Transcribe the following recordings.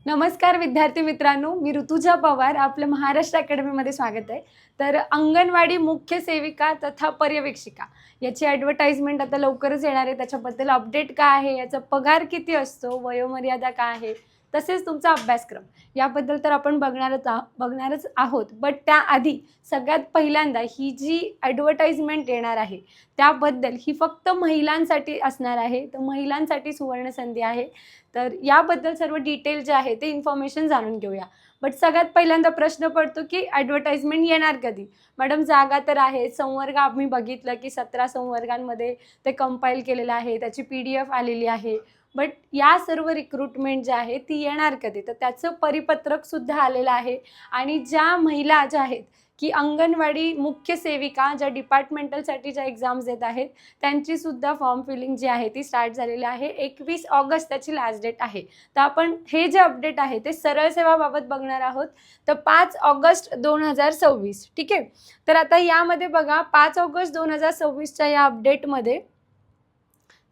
नमस्कार विद्यार्थी मित्रांनो, मी ऋतुजा पवार. आपलं महाराष्ट्र अकॅडमीमध्ये स्वागत आहे. तर अंगणवाडी मुख्य सेविका तथा पर्यवेक्षिका याची ॲडव्हर्टाइजमेंट आता लवकरच येणार आहे. त्याच्याबद्दल अपडेट काय आहे, याचा पगार किती असतो, वयोमर्यादा काय आहे, तसेच तुमचा अभ्यासक्रम याबद्दल तर आपण बघणारच आहोत. बट त्याआधी सगळ्यात पहिल्यांदा ही जी ॲडव्हर्टाइजमेंट येणार आहे त्याबद्दल ही फक्त महिलांसाठी असणार आहे. तर महिलांसाठी सुवर्णसंधी आहे. तर याबद्दल सर्व डिटेल जे आहे ते इन्फॉर्मेशन जाणून घेऊया. बट सगळ्यात पहिल्यांदा प्रश्न पडतो की ॲडव्हर्टाइजमेंट येणार कधी? मॅडम जागा तर आहे, संवर्ग आम्ही बघितलं की 17 संवर्गांमध्ये ते कंपाईल केलेलं आहे, त्याची PDF आलेली आहे. बट या सर्व रिक्रुटमेंट जे आहे ती येणार कधी? तर त्याचं परिपत्रकसुद्धा आलेलं आहे. आणि ज्या महिला ज्या आहेत की अंगणवाडी मुख्य सेविका ज्या डिपार्टमेंटलसाठी ज्या एक्झाम्स देत आहेत त्यांचीसुद्धा फॉर्म फिलिंग जी आहे ती स्टार्ट झालेली आहे. 21 ऑगस्ट त्याची लास्ट डेट आहे. तर आपण हे जे अपडेट आहे ते सरळ सेवाबाबत बघणार आहोत. तर 5 ऑगस्ट 2026, ठीक आहे. तर आता यामध्ये बघा 5 ऑगस्ट 2026च्या या अपडेटमध्ये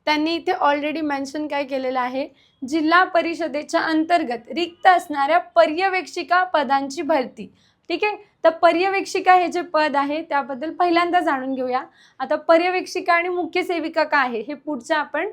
त्यांनी इथे ऑलरेडी मेन्शन काय केलेलं आहे, जिल्हा परिषदेच्या अंतर्गत रिक्त असणाऱ्या पर्यवेक्षिका पदांची भरती. ठीक आहे. तर पर्यवेक्षिका हे जे पद आहे त्याबद्दल पहिल्यांदा जाणून घेऊया. आता पर्यवेक्षिका आणि मुख्य सेविका काय आहे हे पुढच्या आपण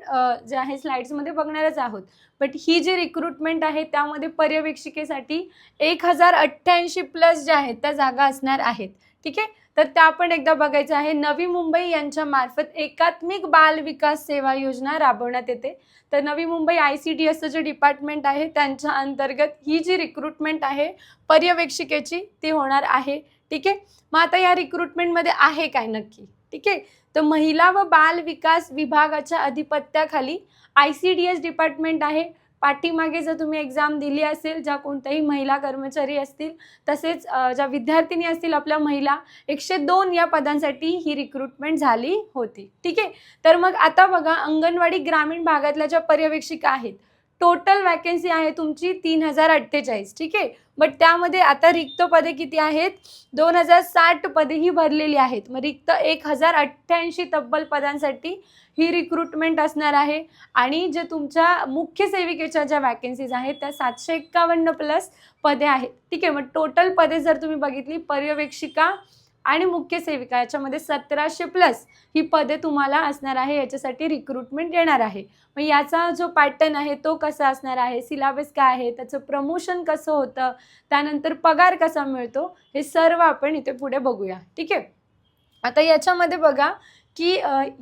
जे आहे स्लाइड्समध्ये बघणारच आहोत. बट ही जी रिक्रुटमेंट आहे त्यामध्ये पर्यवेक्षिकेसाठी 1088 प्लस ज्या आहेत त्या जागा असणार आहेत. ठीक आहे. तर त्या आपण एकदा बघायचं आहे. नवी मुंबई यांच्या मार्फत एकात्मिक बाल विकास सेवा योजना राबवण्यात येते. तर नवी मुंबई ICDSचं जे डिपार्टमेंट आहे त्यांच्या अंतर्गत ही जी रिक्रुटमेंट आहे पर्यवेक्षिकेची ती होणार आहे. ठीक आहे. मग आता या रिक्रुटमेंटमध्ये आहे काय नक्की? ठीक आहे. तर महिला व बाल विकास विभागाच्या अधिपत्याखाली ICDS डिपार्टमेंट आहे. पाठीमागे जर तुम्ही एक्झाम दिली असेल, ज्या कोणत्याही महिला कर्मचारी असतील तसेच ज्या विद्यार्थिनी असतील आपल्या महिला 102 या पदांसाठी ही रिक्रुटमेंट झाली होती. ठीक आहे. तर मग आता बघा अंगणवाडी ग्रामीण भागातल्या ज्या पर्यवेक्षिका आहेत टोटल वॅकन्सी आहे तुमची 3048. ठीक आहे. बट त्यामध्ये आता रिक्त पदे किती आहेत? 2060 पदे ही भरलेली आहेत. मग रिक्त 1088 तब्बल पदांसाठी ही रिक्रुटमेंट असणार आहे. आणि जे तुमच्या मुख्य सेविकेच्या ज्या वॅकन्सीज आहेत त्या 751 प्लस पदे आहेत. ठीक आहे. मग टोटल पदे जर तुम्ही बघितली पर्यवेक्षिका आणि मुख्य सेविका याच्यामध्ये 1700 प्लस ही पदे तुम्हाला असणार आहे. याच्यासाठी रिक्रुटमेंट येणार आहे. मग याचा जो पॅटर्न आहे तो कसा असणार आहे, सिलेबस काय आहे, त्याचं प्रमोशन कसं होतं, त्यानंतर पगार कसा मिळतो, हे सर्व आपण इथे पुढे बघूया. ठीक आहे. आता याच्यामध्ये बघा की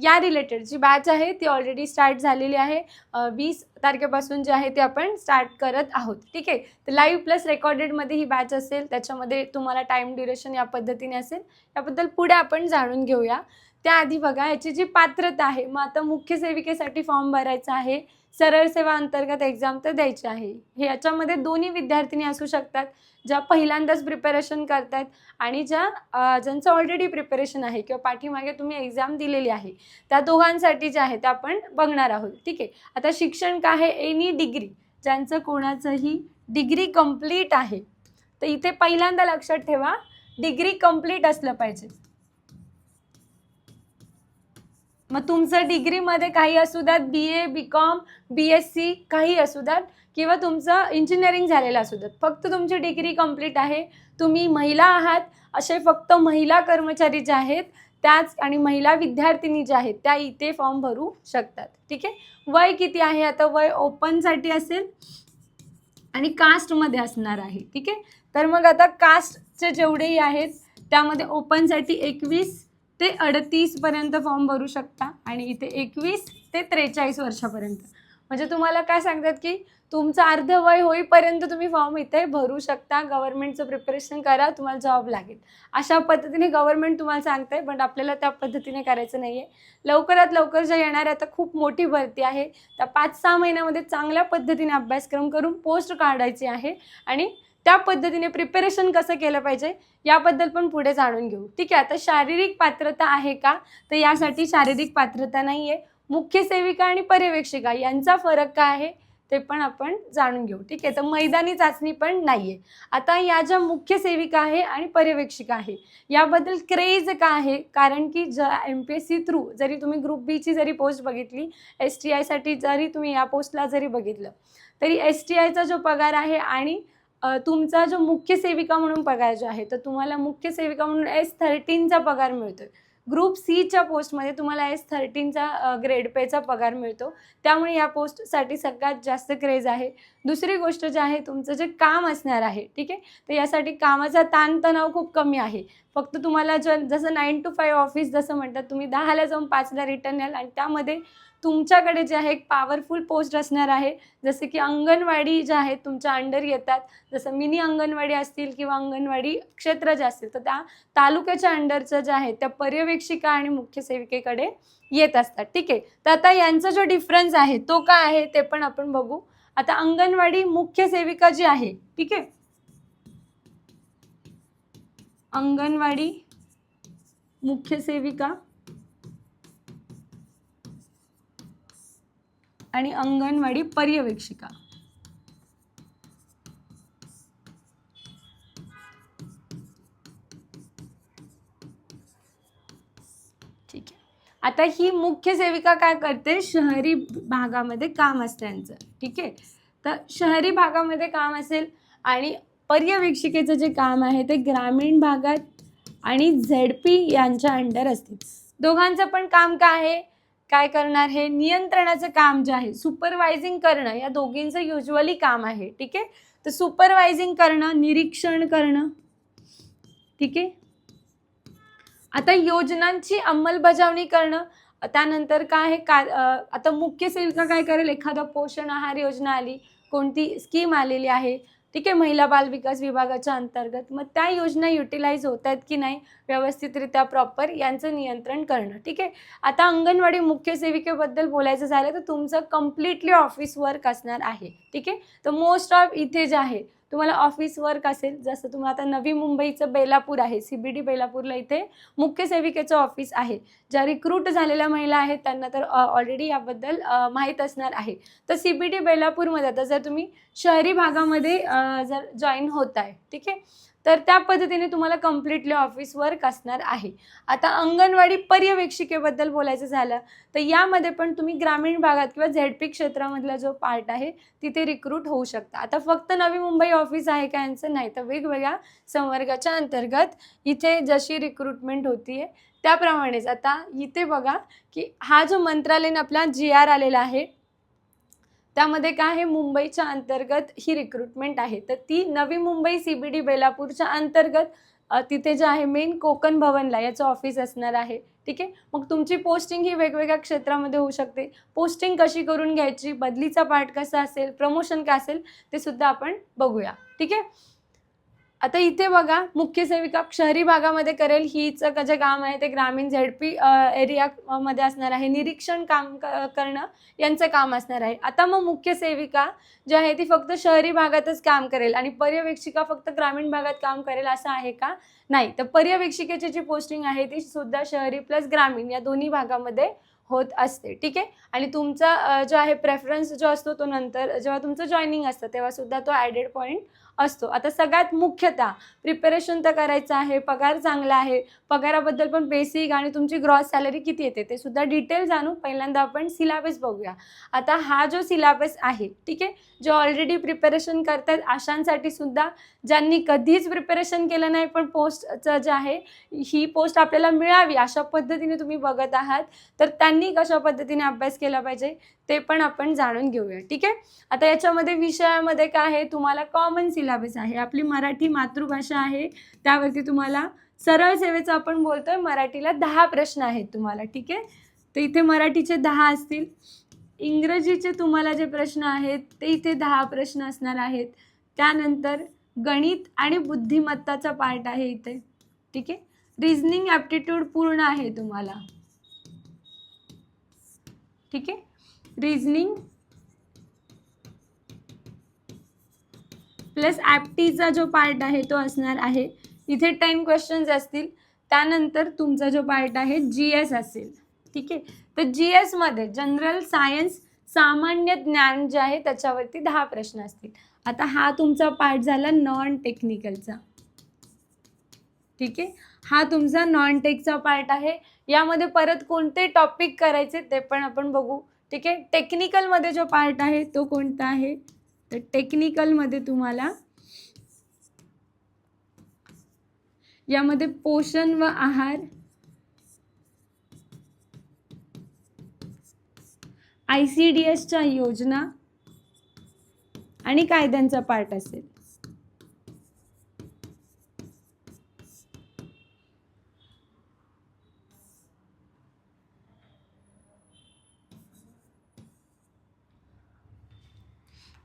या रिलेटेड जी बॅच आहे ती ऑलरेडी स्टार्ट झालेली आहे. 20 तारखेपासून जे आहे ते आपण स्टार्ट करत आहोत. ठीक आहे. तर लाईव्ह प्लस रेकॉर्डेडमध्ये ही बॅच असेल. त्याच्यामध्ये तुम्हाला टाईम ड्युरेशन या पद्धतीने असेल. याबद्दल पुढे आपण जाणून घेऊया. त्याआधी बघा याची जी पात्रता आहे, मग आता मुख्य सेविकेसाठी फॉर्म भरायचा आहे, सरळ सेवा अंतर्गत एक्झाम तर द्यायची आहे. हे याच्यामध्ये दोन्ही विद्यार्थिनी असू शकतात, ज्या पहिल्यांदाच प्रिपरेशन करतात आणि ज्यांचं ऑलरेडी प्रिपरेशन आहे किंवा पाठीमागे तुम्ही एक्झाम दिलेली आहे त्या दोघांसाठी जे आहे ते आपण बघणार आहोत. ठीक आहे. आता शिक्षण काय आहे? एनी डिग्री, ज्यांचं कोणाचंही डिग्री कंप्लीट आहे. तर इथे पहिल्यांदा लक्षात ठेवा डिग्री कंप्लीट असलं पाहिजे. मग तुमचं डिग्रीमध्ये काही असू द्यात, BA BCom BSc काही असू द्यात किंवा तुमचं इंजिनिअरिंग झालेलं असू द्यात, फक्त तुमची डिग्री कंप्लीट आहे, तुम्ही महिला आहात, असे फक्त महिला कर्मचारी जे आहेत त्याच आणि महिला विद्यार्थिनी ज्या आहेत त्या इथे फॉर्म भरू शकतात. ठीक आहे. वय किती आहे? आता वय ओपनसाठी असेल आणि कास्टमध्ये असणार आहे. ठीक आहे. तर मग आता कास्टचे जेवढेही आहेत त्यामध्ये ओपनसाठी 21 ते 38 पर्यंत फॉर्म भरू शकता आणि इथे 21 ते 43 वर्षापर्यंत. म्हणजे तुम्हाला काय सांगतात की तुमचं अर्ध वय होईपर्यंत तुम्ही फॉर्म इथे भरू शकता. गव्हर्नमेंटचं प्रिपरेशन करा, तुम्हाला जॉब लागेल अशा पद्धतीने गव्हर्नमेंट तुम्हाला सांगते. बट आपल्याला त्या पद्धतीने करायचं नाही आहे. लवकरात लवकर जे येणार आहे आता खूप मोठी भरती आहे. त्या 5-6 महिन्यामध्ये चांगल्या पद्धतीने अभ्यासक्रम करून पोस्ट काढायची आहे आणि त्या पद्धतीने प्रिपरेशन कसं केलं पाहिजे याबद्दल पण पुढे जाणून घेऊ. ठीक आहे. आता शारीरिक पात्रता आहे का? तर यासाठी शारीरिक पात्रता नाही आहे. मुख्य सेविका आणि पर्यवेक्षिका यांचा फरक काय आहे ते पण आपण जाणून घेऊ. ठीक आहे, तर मैदानी चाचणी पण नाहीये. आता या ज्या मुख्य सेविका आहे आणि पर्यवेक्षिका आहे याबद्दल क्रेज का आहे, कारण की MPSC थ्रू जरी तुम्ही ग्रुप बी ची जरी पोस्ट बघितली, STI साठी जरी तुम्ही या पोस्टला जरी बघितलं तरी STIचा जो पगार आहे आणि तुमचा जो मुख्य सेविका म्हणून पगार जो आहे तर तुम्हाला मुख्य सेविका म्हणून S13चा पगार मिळतोय. ग्रुप सीच्या पोस्टमध्ये तुम्हाला S13चा ग्रेड पेचा पगार मिळतो. त्यामुळे या पोस्टसाठी सगळ्यात जास्त क्रेज आहे. दुसरी गोष्ट जी आहे तुमचं जे काम असणार आहे, ठीक आहे, तर यासाठी कामाचा ताणतणाव खूप कमी आहे. फक्त तुम्हाला जसं 9 to 5 ऑफिस जसं म्हणतात, तुम्ही 10ला जाऊन 5ला रिटर्न याल आणि त्यामध्ये तुमच्याकडे जे आहे एक पॉवरफुल पोस्ट असणार आहे. जसे की अंगणवाडी ज्या आहेत तुमच्या अंडर येतात, जसं मिनी अंगणवाडी असतील किंवा अंगणवाडी क्षेत्र जे असतील तर त्या तालुक्याच्या अंडरचं जे आहे त्या पर्यवेक्षिका आणि मुख्य सेविकेकडे येत असतात. ठीक आहे, तर आता यांचा जो डिफरन्स आहे तो काय आहे ते पण आपण बघू. आता अंगणवाडी मुख्य सेविका जी आहे, ठीक आहे, अंगणवाडी मुख्य सेविका आणि अंगणवाडी पर्यवेक्षिका, ठीक आहे. आता ही मुख्य सेविका काय करते, शहरी भागामध्ये काम असते त्यांचं. ठीक आहे, तर शहरी भागामध्ये काम असेल आणि पर्यवेक्षिकेचं जे काम आहे ते ग्रामीण भागात आणि ZP यांच्या अंडर असतील. दोघांचं पण काम काय करणार, हे नियंत्रणाचं काम जे आहे सुपरवायझिंग करणं या दोघींचं युजली काम आहे. ठीक आहे, तर सुपरवायझिंग करणं, निरीक्षण करणं. ठीक आहे, आता योजनांची अंमलबजावणी करणं. त्यानंतर काय आहे आता मुख्य सेविका काय करेल, एखादा पोषण आहार योजना आली, कोणती स्कीम आलेली आहे, ठीक आहे, महिला बाल विकास विभागाच्या अंतर्गत, मग त्या योजना युटिलाइज होत आहेत की नाही व्यवस्थितरित्या प्रॉपर यांचं नियंत्रण करणं. ठीक आहे, आता अंगणवाडी मुख्य सेविकेबद्दल बोलायचं झालं तर तुमचं कम्प्लिटली ऑफिस वर्क असणार आहे. ठीक आहे, तर मोस्ट ऑफ इथे जे आहे तुम्हाला ऑफिस वर्क असेल. जसं तुम्हाला आता नवी मुंबईचं बेलापूर आहे, CBD बेलापूरला इथे मुख्य सेविकेचं ऑफिस आहे. ज्या रिक्रूट झालेल्या महिला आहेत त्यांना तर ऑलरेडी याबद्दल माहीत असणार आहे. तर CBD बेलापूरमध्ये आता जर तुम्ही शहरी भागामध्ये जर जॉईन होत आहे, ठीक आहे, तर त्या पद्धतीने तुम्हाला कम्प्लिटली ऑफिस वर्क असणार आहे. आता अंगणवाडी पर्यवेक्षिकेबद्दल बोलायचं झालं तर यामध्ये पण तुम्ही ग्रामीण भागात किंवा ZP क्षेत्रामधला जो पार्ट आहे तिथे रिक्रूट होऊ शकता. आता फक्त नवी मुंबई ऑफिस आहे का यांचं, नाही, तर वेगवेगळ्या संवर्गाच्या अंतर्गत इथे जशी रिक्रुटमेंट होतीये त्याप्रमाणेच आता इथे बघा की हा जो मंत्रालयाने आपला GR आलेला आहे त्यामध्ये काय आहे, मुंबईच्या अंतर्गत ही रिक्रुटमेंट आहे. तर ती नवी मुंबई CBD बेलापूरच्या अंतर्गत तिथे जे आहे मेन कोकण भवनला याचं ऑफिस असणार आहे. ठीक आहे, मग तुमची पोस्टिंग ही वेगवेगळ्या क्षेत्रामध्ये होऊ शकते. पोस्टिंग कशी करून घ्यायची, बदलीचा पार्ट कसा असेल, प्रमोशन काय असेल ते सुद्धा आपण बघूया. ठीक आहे, आता इथे बघा मुख्य सेविका शहरी भागामध्ये करेल, हिचं जे काम आहे ते ग्रामीण ZP एरियामध्ये असणार आहे. निरीक्षण काम करणं यांचं काम असणार आहे. आता मग मुख्य सेविका जी आहे ती फक्त शहरी भागातच काम करेल आणि पर्यवेक्षिका फक्त ग्रामीण भागात काम करेल असं आहे का, नाही. तर पर्यवेक्षिकेची जी पोस्टिंग आहे ती सुद्धा शहरी प्लस ग्रामीण या दोन्ही भागामध्ये होत असते. ठीक आहे, आणि तुमचा जो आहे प्रेफरन्स जो असतो तो नंतर जेव्हा तुमचं जॉईनिंग असतं तेव्हा सुद्धा तो ॲडेड पॉईंट असतो. आता सगळ्यात मुख्यतः प्रिपरेशन तर करायचं आहे, पगार चांगला आहे, पगाराबद्दल पण बेसिक आणि तुमची ग्रॉस सॅलरी किती येते ते सुद्धा डिटेल जाणू. पहिल्यांदा आपण सिलेबस बघूया. आता हा जो सिलेबस आहे, ठीक आहे, जो ऑलरेडी प्रिपरेशन करतात अशांसाठी सुद्धा, ज्यांनी कधीच प्रिपरेशन केलं नाही पण पोस्टचं जे आहे ही पोस्ट आपल्याला मिळावी अशा पद्धतीने तुम्ही बघत आहात तर त्यांनी कशा पद्धतीने अभ्यास केला पाहिजे ते पण आपण जाणून घेऊया. ठीक आहे, आता याच्यामध्ये विषयामध्ये काय आहे, तुम्हाला कॉमन सिलेबस आहे, आपली मराठी मातृभाषा आहे, त्यावरती तुम्हाला सरळ सेवेचं आपण बोलतोय मराठीला 10 प्रश्न आहेत तुम्हाला. ठीक आहे, तर इथे मराठीचे 10 असतील, इंग्रजीचे तुम्हाला जे प्रश्न आहेत ते इथे 10 प्रश्न असणार आहेत. त्यानंतर गणित आणि बुद्धिमत्ताचा पार्ट आहे इथे. ठीक आहे, रिझनिंग ॲप्टिट्यूड पूर्ण आहे तुम्हाला. ठीक आहे, रिझनिंग प्लस ॲप्टीचा जो पार्ट आहे तो असणार आहे. इथे 10 क्वेश्चन्स असतील. त्यानंतर तुमचा जो पार्ट आहे GS असेल. ठीक आहे, तर GS मध्ये जनरल सायन्स सामान्य ज्ञान जे आहे त्याच्यावरती 10 प्रश्न असतील. आता हा तुमचा पार्ट झाला नॉन टेक्निकलचा. ठीक आहे, हा तुमचा नॉन टेकचा पार्ट आहे. यामध्ये परत कोणते टॉपिक करायचे ते पण आपण बघू. ठीक आहे, टेक्निकलमध्ये जो पार्ट आहे तो कोणता आहे, तर टेक्निकलमध्ये तुम्हाला यामध्ये पोषण व आहार, ICDSच्या योजना आणि कायद्यांचा पार्ट असेल.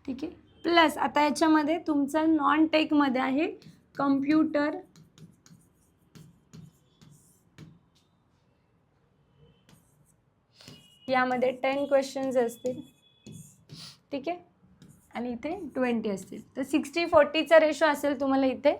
ठीक आहे, प्लस आता याच्यामध्ये तुमचा नॉन टेकमध्ये आहे कम्प्युटर, यामध्ये 10 क्वेश्चन्स असतील. ठीक आहे, आणि इथे 20 असतील. तर 60-40चा रेशो असेल तुम्हाला इथे.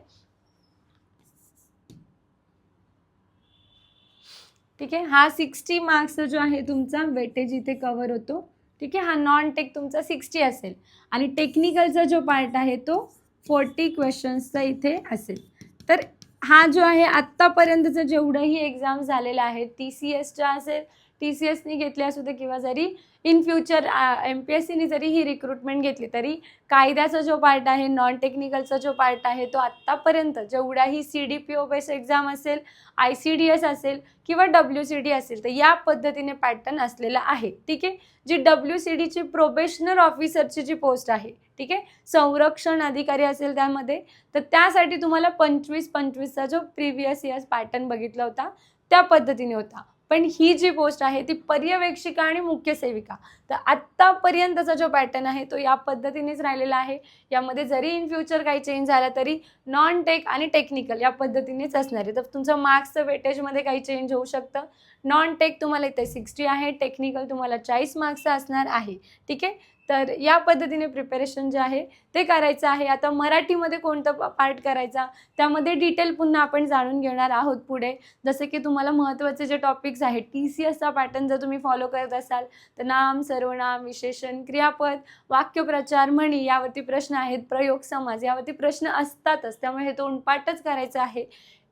ठीक आहे, हा 60 मार्क्सचा जो आहे तुमचा वेटेज इथे कव्हर होतो. ठीक आहे, हा नॉन टेक तुमचा 60 असेल आणि टेक्निकलचा जो पार्ट आहे तो 40 क्वेश्चन्सचा इथे असेल. तर हा जो आहे आत्तापर्यंतचं जेवढंही एक्झाम झालेलं आहे, TCSच्या असेल, TCSनी घेतले असू दे किंवा जरी इन फ्युचर MPSCनी जरी ही रिक्रुटमेंट घेतली तरी कायद्याचा जो पार्ट आहे, नॉन टेक्निकलचा जो पार्ट आहे तो आत्तापर्यंत जेवढाही CDPO बेस एक्झाम असेल, ICDS असेल किंवा WCD असेल, तर या पद्धतीने पॅटर्न असलेला आहे. ठीक आहे, जी WCDची प्रोबेशनर ऑफिसरची जी पोस्ट आहे, ठीक आहे, संरक्षण अधिकारी असेल त्यामध्ये, तर त्यासाठी तुम्हाला 25-25चा जो प्रिव्हियस इयर्स पॅटर्न बघितला होता त्या पद्धतीने होता. पण ही जी पोस्ट आहे ती पर्यवेक्षिका आणि मुख्य सेविका, तर आत्तापर्यंतचा जो पॅटर्न आहे तो या पद्धतीनेच राहिलेला आहे. यामध्ये जरी इन फ्युचर काही चेंज झाला तरी नॉन टेक आणि टेक्निकल या पद्धतीनेच असणार आहे. तर तुमचं मार्क्सचं वेटेजमध्ये काही चेंज होऊ शकतं. नॉन टेक तुम्हाला इथे 60 आहे, टेक्निकल तुम्हाला 40 मार्क्सचं असणार आहे. ठीक आहे, तर या पद्धतीने प्रिपरेशन जे आहे ते करायचं आहे. आता मराठीमध्ये कोणतं पार्ट करायचा त्यामध्ये डिटेल पुन्हा आपण जाणून घेणार आहोत पुढे. जसं की तुम्हाला महत्त्वाचे जे टॉपिक्स आहेत, TCSचा पॅटर्न जर तुम्ही फॉलो करत असाल तर नाम, सर्वनाम, विशेषण, क्रियापद, वाक्यप्रचार, म्हणी यावरती प्रश्न आहेत. प्रयोग, समाज यावरती प्रश्न असतातच, त्यामुळे हे तोंडपाठच करायचं आहे.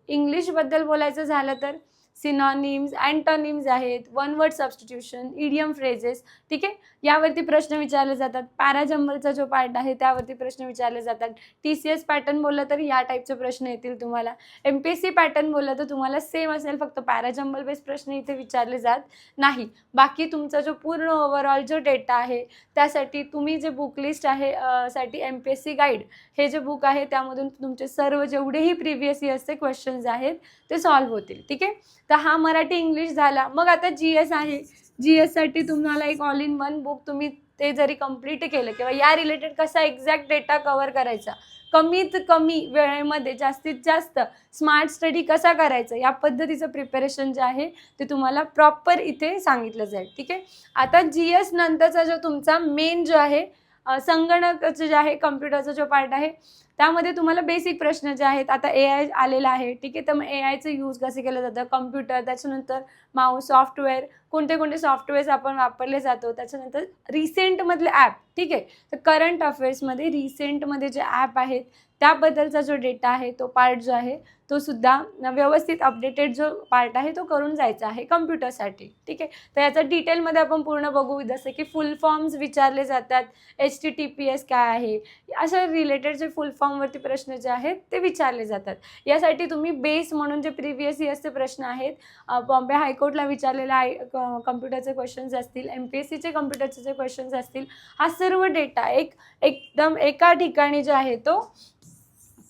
इंग्लिशबद्दल बोलायचं झालं तर सिनॉनिम्स, अँटोनिम्स आहेत, one word substitution, idiom phrases. ठीक आहे, यावरती प्रश्न विचारले जातात. पॅराजंबलचा जो पार्ट आहे त्यावरती प्रश्न विचारले जातात. TCS पॅटर्न बोललं तर या टाईपचे प्रश्न येतील तुम्हाला. MPSC पॅटर्न बोललं तर तुम्हाला सेम असेल, फक्त पॅराजंबल बेस प्रश्न इथे विचारले जात नाही. बाकी तुमचा जो पूर्ण ओव्हरऑल जो डेटा आहे त्यासाठी तुम्ही जे बुक लिस्ट आहे साठी MPSC गाईड हे जे बुक आहे त्यामधून तुमचे सर्व जेवढेही प्रिव्हियस इयर्सचे क्वेश्चन्स आहेत ते सॉल्व्ह होतील. ठीक आहे, तर हा मराठी इंग्लिश झाला. मग आता GS आहे. GS साठी तुम्हाला एक ऑल इन वन बुक तुम्ही ते जरी कंप्लीट केलं किंवा या रिलेटेड कसा एक्झॅक्ट डेटा कव्हर करायचा, कमीत कमी वेळेमध्ये जास्तीत जास्त स्मार्ट स्टडी कसा करायचा या पद्धतीचं प्रिपरेशन जे आहे ते तुम्हाला प्रॉपर इथे सांगितलं जाईल. ठीक आहे, आता GS नंतरचा जो तुमचा मेन जो आहे संगणकाचं जे आहे, कम्प्युटरचा जो पार्ट आहे त्यामध्ये तुम्हाला बेसिक प्रश्न जे आहेत. आता AI आलेला आहे. ठीक आहे, तर मग AIचं यूज कसं केलं जातं, कम्प्युटर, त्याच्यानंतर माऊस, सॉफ्टवेअर, कोणते कोणते सॉफ्टवेअर्स आपण वापरले जातो, त्याच्यानंतर रिसेंटमधले ॲप. ठीक आहे, तर करंट अफेअर्समध्ये रिसेंटमध्ये जे ॲप आहेत त्याबद्दलचा जो डेटा आहे तो पार्ट जो आहे तो सुद्धा व्यवस्थित अपडेटेड जो पार्ट आहे तो करून जायचा आहे कम्प्युटरसाठी. ठीक आहे, तर याचा डिटेलमध्ये आपण पूर्ण बघू. जसं की फुल फॉर्म्स विचारले जातात, HTTPS काय आहे, अशा रिलेटेड जे फुल फॉर्मवरती प्रश्न जे आहेत ते विचारले जातात. यासाठी तुम्ही बेस म्हणून जे प्रिव्हियस इयर्सचे प्रश्न आहेत, बॉम्बे हायकोर्टला विचारलेले आहे कम्प्युटरचे क्वेश्चन्स असतील, MPSCचे कम्प्युटरचे जे क्वेश्चन्स असतील, हा सर्व डेटा एकदम एका ठिकाणी जो आहे तो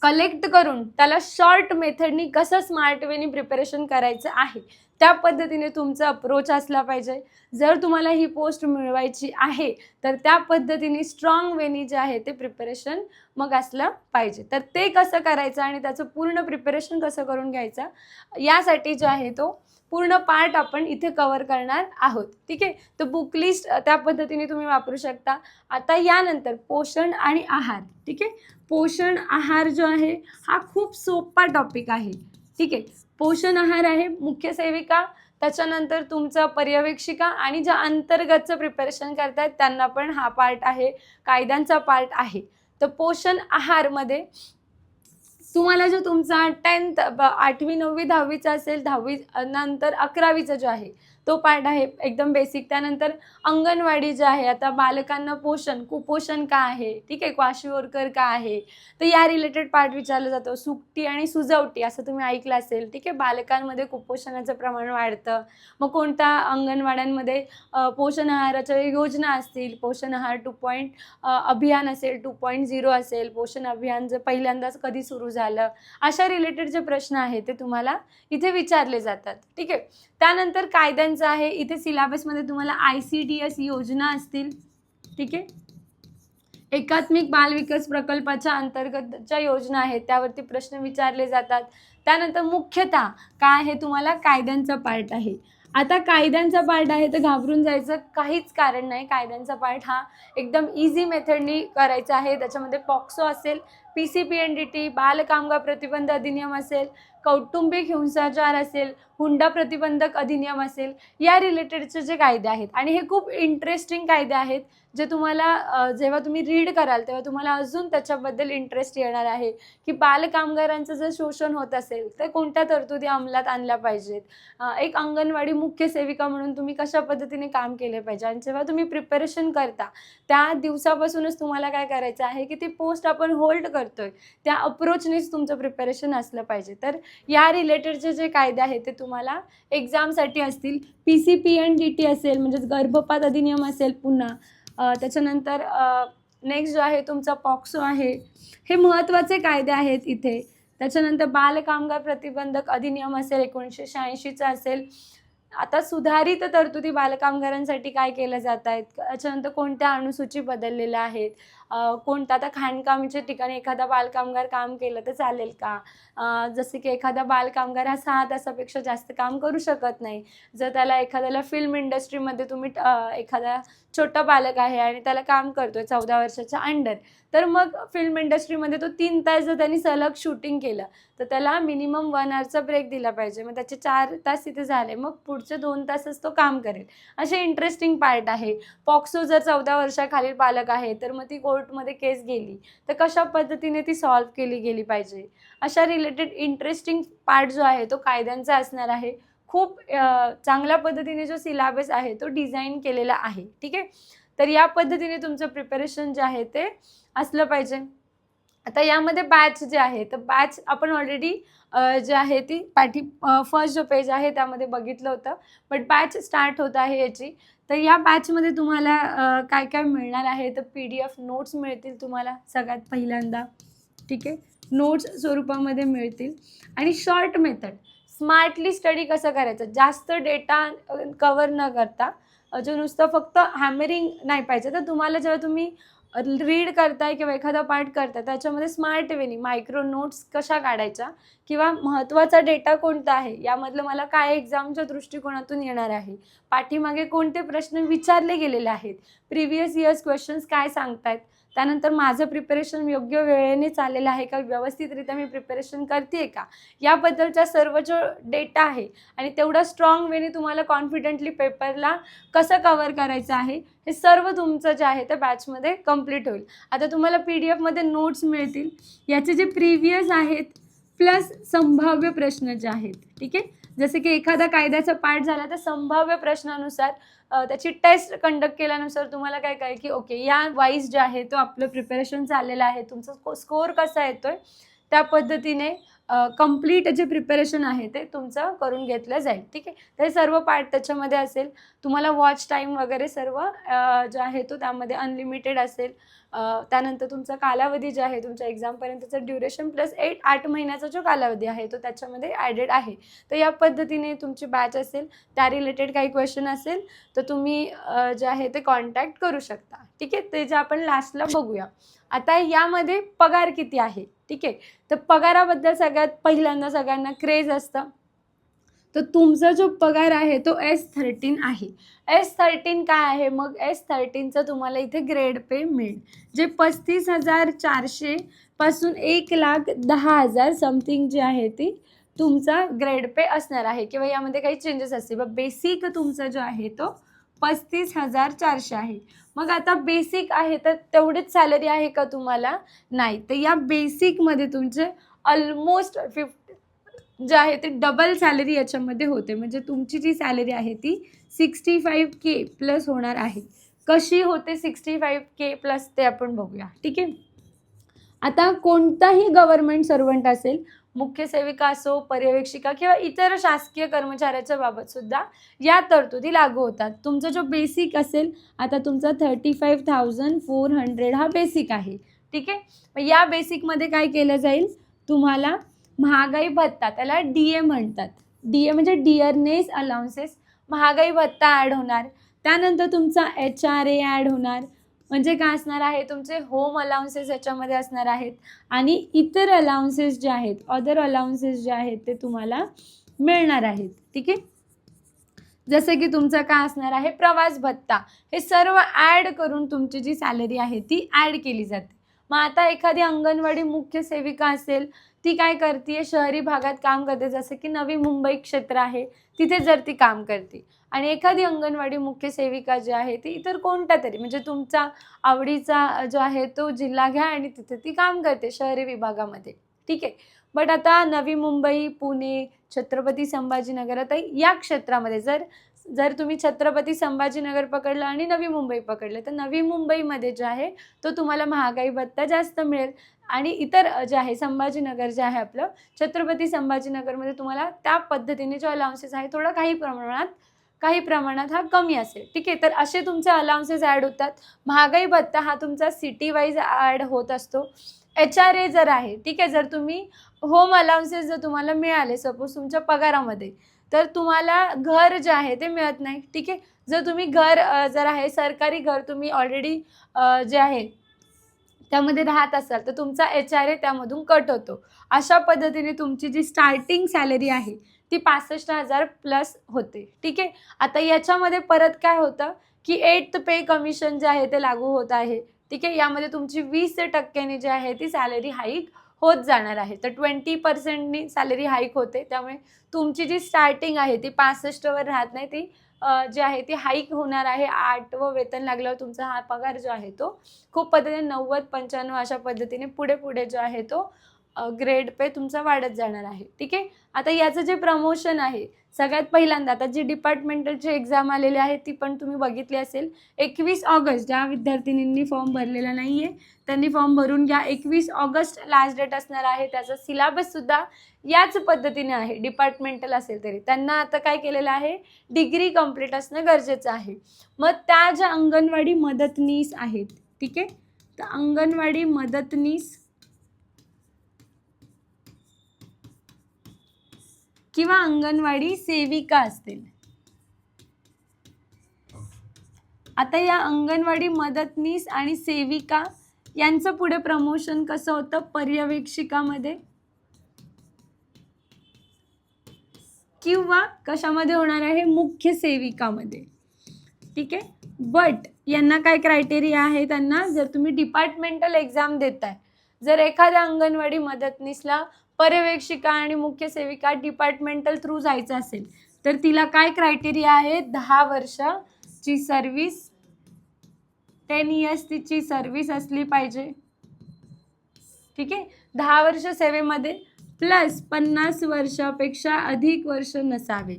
कलेक्ट करून त्याला शॉर्ट मेथडनी कसं स्मार्ट वेनी प्रिपरेशन करायचं आहे त्या पद्धतीने तुमचा अप्रोच असला पाहिजे. जर तुम्हाला ही पोस्ट मिळवायची आहे तर त्या पद्धतीने स्ट्रॉंग वेनी जे आहे ते प्रिपरेशन मग असलं पाहिजे. तर ते कसं करायचं आणि त्याचं पूर्ण प्रिपरेशन कसं करून घ्यायचं यासाठी जो आहे तो पूर्ण पार्ट आपण इथे कव्हर करणार आहोत. ठीक आहे, तर बुक लिस्ट त्या पद्धतीने तुम्ही वापरू शकता. आता यानंतर पोषण आणि आहार. ठीक आहे, पोषण आहार जो आहे हा खूप सोपा टॉपिक आहे. ठीक आहे, पोषण आहार आहे मुख्य सेविका त्याच्यानंतर तुमचं पर्यवेक्षिका आणि ज्या अंतर्गतचं प्रिपरेशन करतायत त्यांना पण हा पार्ट आहे, कायद्यांचा पार्ट आहे. तर पोषण आहारमध्ये तुम्हाला जो तुमचा 10th 8वी 9वी 10वीचा असेल, 10वी नंतर 11वीचा जो आहे तो पार्ट आहे एकदम बेसिक. त्यानंतर अंगणवाडी जे आहे, आता बालकांना पोषण कुपोषण का आहे, ठीक आहे, क्वाशीओरकर का आहे, तर या रिलेटेड पार्ट विचारला जातो. सुकटी आणि सुजवटी असं तुम्ही ऐकलं असेल, ठीक आहे. बालकांमध्ये कुपोषणाचं प्रमाण वाढतं, मग कोणत्या अंगणवाड्यांमध्ये पोषण आहाराच्या योजना असतील, पोषण आहार 2 अभियान असेल, 2.0 असेल, पोषण अभियान जे पहिल्यांदाच कधी सुरू झालं, अशा रिलेटेड जे प्रश्न आहेत ते तुम्हाला इथे विचारले जातात, ठीक आहे. त्यानंतर कायद्यांचं आहे, इथे सिलेबसमध्ये तुम्हाला ICDS योजना असतील, ठीक आहे. एकात्मिक बाल विकास प्रकल्पाच्या अंतर्गत ज्या योजना आहेत त्यावरती प्रश्न विचारले जातात. त्यानंतर मुख्यतः काय आहे, तुम्हाला कायद्यांचा पार्ट आहे. आता कायद्यांचा पार्ट आहे तर घाबरून जायचं काहीच कारण नाही. कायद्यांचा पार्ट हा एकदम इझी मेथडनी करायचा आहे. त्याच्यामध्ये पॉक्सो असेल, PCPNDT, बाल कामगार प्रतिबंध अधिनियम असेल, कौटुंबिक हिंसाचार असेल, हुंडा प्रतिबंधक अधिनियम असेल, या रिलेटेडचे जे कायदे आहेत आणि हे खूप इंटरेस्टिंग कायदे आहेत जे तुम्हाला जेव्हा तुम्ही रीड कराल तेव्हा तुम्हाला अजून त्याच्याबद्दल इंटरेस्ट येणार आहे की बाल कामगारांचं जर शोषण होत असेल तर कोणत्या तरतुदी अंमलात आणल्या पाहिजेत, एक अंगणवाडी मुख्य सेविका म्हणून तुम्ही कशा पद्धतीने काम केले पाहिजे. आणि जेव्हा तुम्ही प्रिपरेशन करता त्या दिवसापासूनच तुम्हाला काय करायचं आहे की ती पोस्ट आपण होल्ड करतोय त्या अप्रोचनेच तुमचं प्रिपरेशन असलं पाहिजे. तर या रिलेटेडचे जे कायदे आहेत ते तुम्हाला एक्झामसाठी असतील. PCPNDT असेल म्हणजेच गर्भपात अधिनियम असेल, पुन्हा त्याच्यानंतर नेक्स्ट जो आहे तुमचा पॉक्सो आहे. हे महत्त्वाचे कायदे आहेत इथे. त्याच्यानंतर बाल कामगार प्रतिबंधक अधिनियम असेल 1986चा असेल. आता सुधारित तरतुदी बालकामगारांसाठी काय केलं जात आहेत, त्याच्यानंतर कोणत्या अनुसूची बदललेल्या आहेत, कोणत्या आता खाणकामाच्या ठिकाणी एखादा बालकामगार काम केलं तर चालेल का, जसे की एखादा बालकामगार हा 6 तासापेक्षा जास्त काम करू शकत नाही. जर त्याला एखाद्याला फिल्म इंडस्ट्रीमध्ये तुम्ही एखादा छोटा बालक आहे आणि त्याला काम करतोय 14 वर्षाच्या अंडर, तर मग फिल्म इंडस्ट्रीमध्ये तो 3 तास जर त्यांनी सलग शूटिंग केलं तर त्याला मिनिमम 1 आवरचा ब्रेक दिला पाहिजे. मग त्याचे 4 तास तिथे झाले, मग पुढचे 2 तासच तो काम करेल. असे इंटरेस्टिंग पार्ट आहे. पॉक्सो जर 14 वर्षाखालील बालक आहे तर मग ती कोर्टमध्ये केस गेली तर कशा पद्धतीने ती सॉल्व्ह केली गेली पाहिजे. अशा रिलेटेड इंटरेस्टिंग पार्ट जो आहे तो कायद्यांचा असणार आहे. खूप चांगल्या पद्धतीने जो सिलेबस आहे तो डिझाईन केलेला आहे, ठीक आहे. तर या पद्धतीने तुमचं प्रिपरेशन जे आहे ते असलं पाहिजे. आता यामध्ये बॅच जे आहे तर बॅच आपण ऑलरेडी जे आहे ती फर्स्ट जो पेज आहे त्यामध्ये बघितलं होतं, बट बॅच स्टार्ट होत आहे याची. तर या बॅचमध्ये तुम्हाला काय काय मिळणार आहे तर PDF नोट्स मिळतील तुम्हाला सगळ्यात पहिल्यांदा, ठीक आहे. नोट्स स्वरूपामध्ये मिळतील आणि शॉर्ट मेथड स्मार्टली स्टडी कसं करायचं, जास्त डेटा कवर न करता, जो नुसतं फक्त हॅमरिंग नाही पाहिजे. तर तुम्हाला जेव्हा तुम्ही रीड करताय किंवा एखादा पार्ट करताय त्याच्यामध्ये स्मार्ट वेनी मायक्रो नोट्स कशा काढायच्या किंवा महत्त्वाचा डेटा कोणता आहे, यामधलं मला काय एक्झामच्या दृष्टिकोनातून येणार आहे, पाठीमागे कोणते प्रश्न विचारले गेलेले आहेत, प्रिव्हियस इयर्स क्वेश्चन्स काय सांगतायत, त्यानंतर माझं प्रिपरेशन योग्य वेळेने चाललेलं आहे का, व्यवस्थितरित्या मी प्रिपरेशन करते का, याबद्दलचा सर्व जो डेटा आहे आणि तेवढा स्ट्रॉंग वेने तुम्हाला कॉन्फिडेंटली पेपरला कसं कव्हर करायचं आहे हे सर्व तुमचं जे आहे त्या बॅचमध्ये कंप्लीट होईल. आता तुम्हाला PDF नोट्स मिळतील, याचे जे प्रिव्हियस आहेत प्लस संभाव्य प्रश्न जे आहेत, ठीक आहे. जसे की एखादा कायद्याचा पार्ट झाला तर संभाव्य प्रश्नानुसार त्याची टेस्ट कंडक्ट केल्यानुसार तुम्हाला काय काय की ओके या वाईज जे आहे तो आपलं प्रिपरेशन चाललेलं आहे, तुमचा स्कोअर कसा येतोय त्या पद्धतीने कंप्लीट जे प्रिपरेशन आहे ते तुमचं करून घेतलं जाईल, ठीक आहे. तर हे सर्व पार्ट त्याच्यामध्ये असेल. तुम्हाला वॉच टाईम वगैरे सर्व जे आहे तो त्यामध्ये अनलिमिटेड असेल. त्यानंतर तुमचा कालावधी जे आहे तुमच्या एक्झामपर्यंतचा ड्युरेशन प्लस 8 महिन्याचा जो कालावधी आहे तो त्याच्यामध्ये ॲडेड आहे. तर या पद्धतीने तुमची बॅच असेल, त्या रिलेटेड काही क्वेश्चन असेल तर तुम्ही जे आहे ते कॉन्टॅक्ट करू शकता, ठीक आहे. ते जे आपण लास्टला बघूया. आता यामध्ये पगार किती आहे, ठीक आहे. तर पगाराबद्दल सगळ्यात पहिल्यांदा सगळ्यांना क्रेज असतं. तर तुमचा जो पगार आहे तो S13 आहे. S13 काय आहे, मग S13चं तुम्हाला इथे ग्रेड पे मिळेल, जे 35,400 पासून 1,10,000 समथिंग जी आहे ती तुमचा ग्रेड पे असणार आहे किंवा यामध्ये काही चेंजेस असतील. बेसिक तुमचा जो आहे तो 35,400 आहे. मग आता बेसिक आहे तर तेवढीच सॅलरी आहे का तुम्हाला? नाही. तर या बेसिकमध्ये तुमचे ऑलमोस्ट जे आहे ते डबल सॅलरी याच्यामध्ये होते. म्हणजे तुमची जी सॅलरी आहे ती 65K प्लस होणार आहे. कशी होते 65K प्लस ते आपण बघूया. ठीक आहे. आता कोणताही गव्हर्नमेंट सर्वंट असेल, मुख्य सेविका असो, पर्यवेक्षिका किंवा इतर शासकीय कर्मचाऱ्याच्या बाबत सुद्धा या तरतुदी लागू होतात. तुमचा जो बेसिक असेल, आता तुमचा 35,400 हा बेसिक आहे. ठीक आहे. मग या बेसिकमध्ये काय केलं जाईल? तुम्हाला महागाई भत्ता, त्याला DA म्हणतात. DA म्हणजे डिअरनेस अलाउन्सेस, महागाई भत्ता ॲड होणार. त्यानंतर तुमचा HRA ॲड होणार. म्हणजे काय असणार आहे? तुमचे होम अलाउन्सेस याच्यामध्ये असणार आहेत आणि इतर अलाउन्सेस जे आहेत, अदर अलाउन्सेस जे आहेत ते तुम्हाला मिळणार आहेत. ठीक आहे. जसं की तुमचं काय असणार आहे? प्रवास भत्ता. हे सर्व ॲड करून तुमची जी सॅलरी आहे ती ॲड केली जाते. मग आता एखादी अंगणवाडी मुख्य सेविका असेल, ती काय करते? शहरी भागात काम करते, जसं की नवी मुंबई क्षेत्र आहे तिथे जर ती काम करते. आणि एखादी अंगणवाडी मुख्य सेविका जी आहे ती इतर कोणत्या तरी म्हणजे तुमचा आवडीचा जो आहे तो जिल्हा घ्या आणि तिथे ती काम करते शहरी विभागामध्ये. ठीक आहे. बट आता नवी मुंबई, पुणे, छत्रपती संभाजीनगर, आता या क्षेत्रामध्ये जर तुम्ही छत्रपती संभाजीनगर पकडलं आणि नवी मुंबई पकडलं, तर नवी मुंबईमध्ये जे आहे तो तुम्हाला महागाई भत्ता जास्त मिळेल आणि इतर जे आहे संभाजीनगर जे आहे आपलं, छत्रपती संभाजीनगरमध्ये तुम्हाला त्या पद्धतीने जो अलाउन्सेस आहे थोडा काही प्रमाणात हा कमी असेल. ठीक आहे. तर असे तुमचे अलाउन्सेस ॲड होतात. महागाई भत्ता हा तुमचा सिटी वाईज ॲड होत असतो. HRA जर आहे, ठीक आहे, जर तुम्ही होम अलाउन्सेस जर तुम्हाला मिळाले सपोज तुमच्या पगारामध्ये, तर तुम्हाला घर जे आहे ते मिळत नाही. ठीक आहे. जर तुम्ही घर जर आहे सरकारी घर तुम्ही ऑलरेडी जे आहे त्यामध्ये राहत असाल तर तुमचा HRA त्यामधून कट होतो. अशा पद्धतीने तुमची जी स्टार्टिंग सॅलरी आहे ती 65,000 प्लस होते. ठीक आहे. आता याच्यामध्ये परत काय होतं की 8th पे कमिशन जे आहे ते लागू होत आहे. ठीक आहे. यामध्ये तुमची 20% जी आहे ती सॅलरी हाईक होत जाणार आहे. तर 20% सॅलरी हाईक होते. त्यामुळे तुमची जी स्टार्टिंग आहे ती 65 राहत नाही, ती जी आहे ती हाईक होणार आहे. 8वं वेतन लागल्यावर तुमचा हा पगार जो आहे तो खूप पद्धतीने 90-95 अशा पद्धतीने पुढे जो आहे तो ग्रेड पे तुमचा वाढत जाणार आहे. ठीक आहे. आता याचं जे प्रमोशन आहे सगळ्यात पहिल्यांदा आता जी डिपार्टमेंटलची एक्झाम आलेली आहे ती पण तुम्ही बघितली असेल. 21 ऑगस्ट, ज्या विद्यार्थिनींनी फॉर्म भरलेला नाही आहे त्यांनी फॉर्म भरून घ्या. 21 ऑगस्ट लास्ट डेट असणार आहे. त्याचा सिलेबससुद्धा याच पद्धतीने आहे. डिपार्टमेंटल असेल तरी त्यांना आता काय केलेलं आहे? डिग्री कंप्लीट असणं गरजेचं आहे. मग त्या ज्या अंगणवाडी मदतनीस आहेत, ठीक आहे, तर अंगणवाडी मदतनीस किंवा अंगणवाडी सेविका असतील. आता या अंगणवाडी मदतनीस आणि सेविका यांचं पुढे प्रमोशन कसं होतं? पर्यवेक्षिकामध्ये किंवा कशामध्ये होणार आहे? मुख्य सेविकामध्ये. ठीक आहे. बट यांना काय क्रायटेरिया आहे? त्यांना जर तुम्ही डिपार्टमेंटल एक्झाम देताय, जर एखाद्या अंगणवाडी मदतनीसला पर्यवेक्षिका आणि मुख्य सेविका डिपार्टमेंटल थ्रू जायचं असेल तर तिला काय क्रायटेरिया आहे? 10 वर्षाची सर्व्हिस, 10 इयर्स तिची सर्व्हिस असली पाहिजे. ठीक आहे. 10 वर्ष सेवेमध्ये प्लस 50 वर्षापेक्षा अधिक वर्ष नसावे.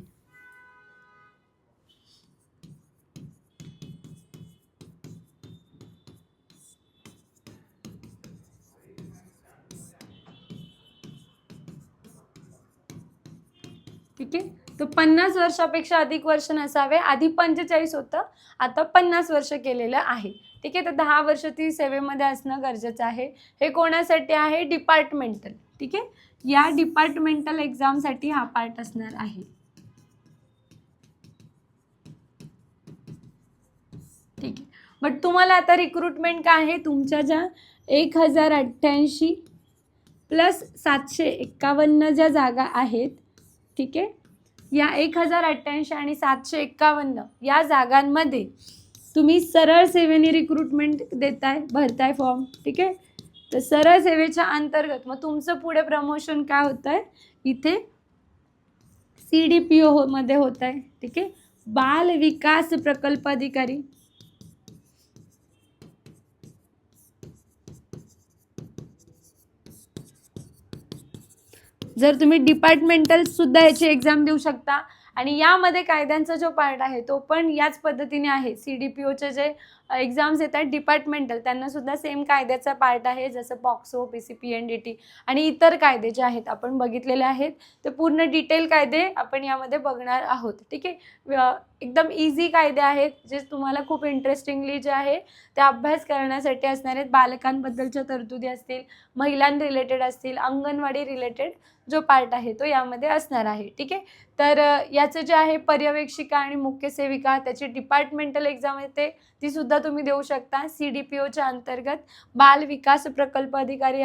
ठीक आहे. तर 50 वर्षापेक्षा अधिक वर्ष नसावे. आधी 45 होतं, आता 50 वर्ष केलेलं आहे. ठीक आहे. तर 10 वर्ष ती सेवेमध्ये असणं गरजेचं आहे. हे कोणासाठी आहे? डिपार्टमेंटल. ठीक आहे. या डिपार्टमेंटल एक्झामसाठी हा पार्ट असणार आहे. ठीक आहे. बट तुम्हाला आता रिक्रुटमेंट काय आहे? तुमच्या ज्या 1088 प्लस 751 ज्या जागा आहेत, ठीक आहे, या 1088 आणि 751 या जागांमध्ये तुम्ही सरळ सेवेने रिक्रुटमेंट भरताय फॉर्म. ठीक आहे. तर सरळ सेवेच्या अंतर्गत मग तुमचं पुढे प्रमोशन काय होतं आहे? इथे CDPO मध्ये होत आहे. ठीक आहे, बाल विकास प्रकल्प अधिकारी. जर तुम्ही डिपार्टमेंटल सुद्धा याची एक्झाम देऊ शकता आणि यामध्ये कायद्यांचा जो पार्ट आहे तो पण याच पद्धतीने आहे. CDPOचे जे एक्झाम्स येतात डिपार्टमेंटल त्यांना सुद्धा सेम कायद्याचा पार्ट आहे, जसं पॉक्सो, PCPNDT आणि इतर कायदे जे आहेत आपण बघितलेले आहेत. ते पूर्ण डिटेल कायदे आपण यामध्ये बघणार आहोत. ठीक आहे, एकदम इझी कायदे आहेत जे तुम्हाला खूप इंटरेस्टिंगली जे आहे ते अभ्यास करण्यासाठी असणार आहेत. बालकांबद्दलच्या तरतुदी असतील, महिलां रिलेटेड असतील, अंगणवाडी रिलेटेड जो पार्ट आहे तो यामध्ये असणार आहे. ठीक आहे, तर याचं जे आहे पर्यवेक्षिका आणि मुख्य सेविका त्याची डिपार्टमेंटल एक्झाम येते, ती सुद्धा तुम्ही देऊ शकता. CDPOच्या अंतर्गत बाल विकास प्रकल्प अधिकारी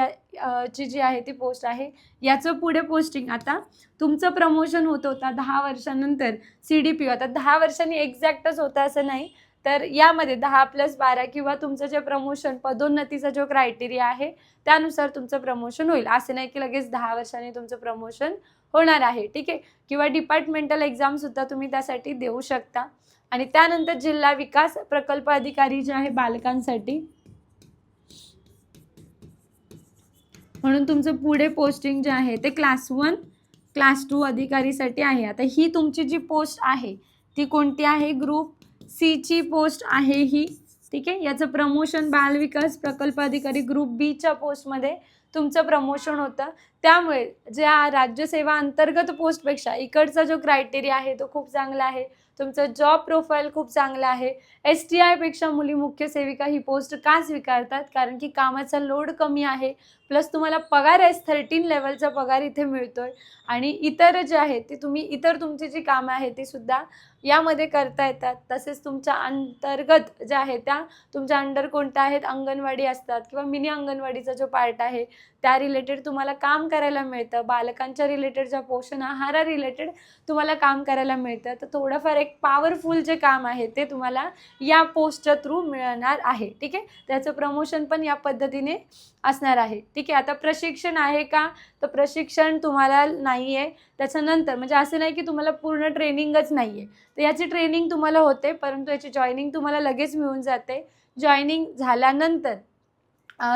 ची जी आहे ती पोस्ट आहे. याचं पुढे पोस्टिंग आता तुमचं प्रमोशन होत होता 10 वर्षानंतर. CDPO आता 10 वर्षांनी एक्झॅक्टच होतं असं नाही, तर यामध्ये 10+12 किंवा तुमचं जे प्रमोशन पदोन्नतीचा जो क्रायटेरिया आहे त्यानुसार तुमचं प्रमोशन होईल. असं नाही की लगेच 10 वर्षांनी तुमचं प्रमोशन होणार आहे. ठीक आहे, किंवा डिपार्टमेंटल एक्झाम सुद्धा तुम्ही त्यासाठी देऊ शकता. आणि त्यानंतर जिल्हा विकास प्रकल्प अधिकारी जे आहे बालकांसाठी, म्हणून तुमचं पुढे पोस्टिंग जे आहे ते क्लास 1 क्लास 2 अधिकारीसाठी आहे. आता ही तुमची जी पोस्ट आहे ती कोणती आहे? ग्रुप C ची पोस्ट आहे ही. ठीक आहे, याचं प्रमोशन बाल विकास प्रकल्प अधिकारी ग्रुप B च्या पोस्टमध्ये तुमचं प्रमोशन होतं. त्यामुळे ज्या राज्यसेवा अंतर्गत पोस्टपेक्षा इकडचा जो क्रायटेरिया आहे तो खूप चांगला आहे. तुमचं जॉब प्रोफाईल खूप चांगलं आहे. STI पेक्षा मुली मुख्य सेविका ही पोस्ट का स्वीकारतात? कारण की कामाचा लोड कमी आहे, प्लस तुम्हाला पगार S13 लेवलचा पगार इथे मिळतोय आणि इतर जे आहे ते तुम्ही इतर तुमची जी कामं आहेत ती सुद्धा यामध्ये करता येतात. तसेच तुमच्या अंतर्गत ज्या आहेत त्या तुमच्या अंडर कोणत्या आहेत? अंगणवाडी असतात किंवा मिनी अंगणवाडीचा जो पार्ट आहे त्या रिलेटेड तुम्हाला काम करायला मिळतं. बालकांच्या रिलेटेड ज्या पोषण आहारा रिलेटेड तुम्हाला काम करायला मिळतं. तर थोडंफार एक पॉवरफुल जे काम आहे ते तुम्हाला या पोस्टच्या थ्रू मिळणार आहे. ठीक आहे, त्याचं प्रमोशन पण या पद्धतीने असणार आहे. ठीक आहे, आता प्रशिक्षण आहे का? तर प्रशिक्षण तुम्हाला नाही आहे. त्याच्यानंतर म्हणजे असं नाही की तुम्हाला पूर्ण ट्रेनिंगच नाही आहे, तर याची ट्रेनिंग तुम्हाला होते, परंतु याची जॉईनिंग तुम्हाला लगेच मिळून जाते. जॉईनिंग झाल्यानंतर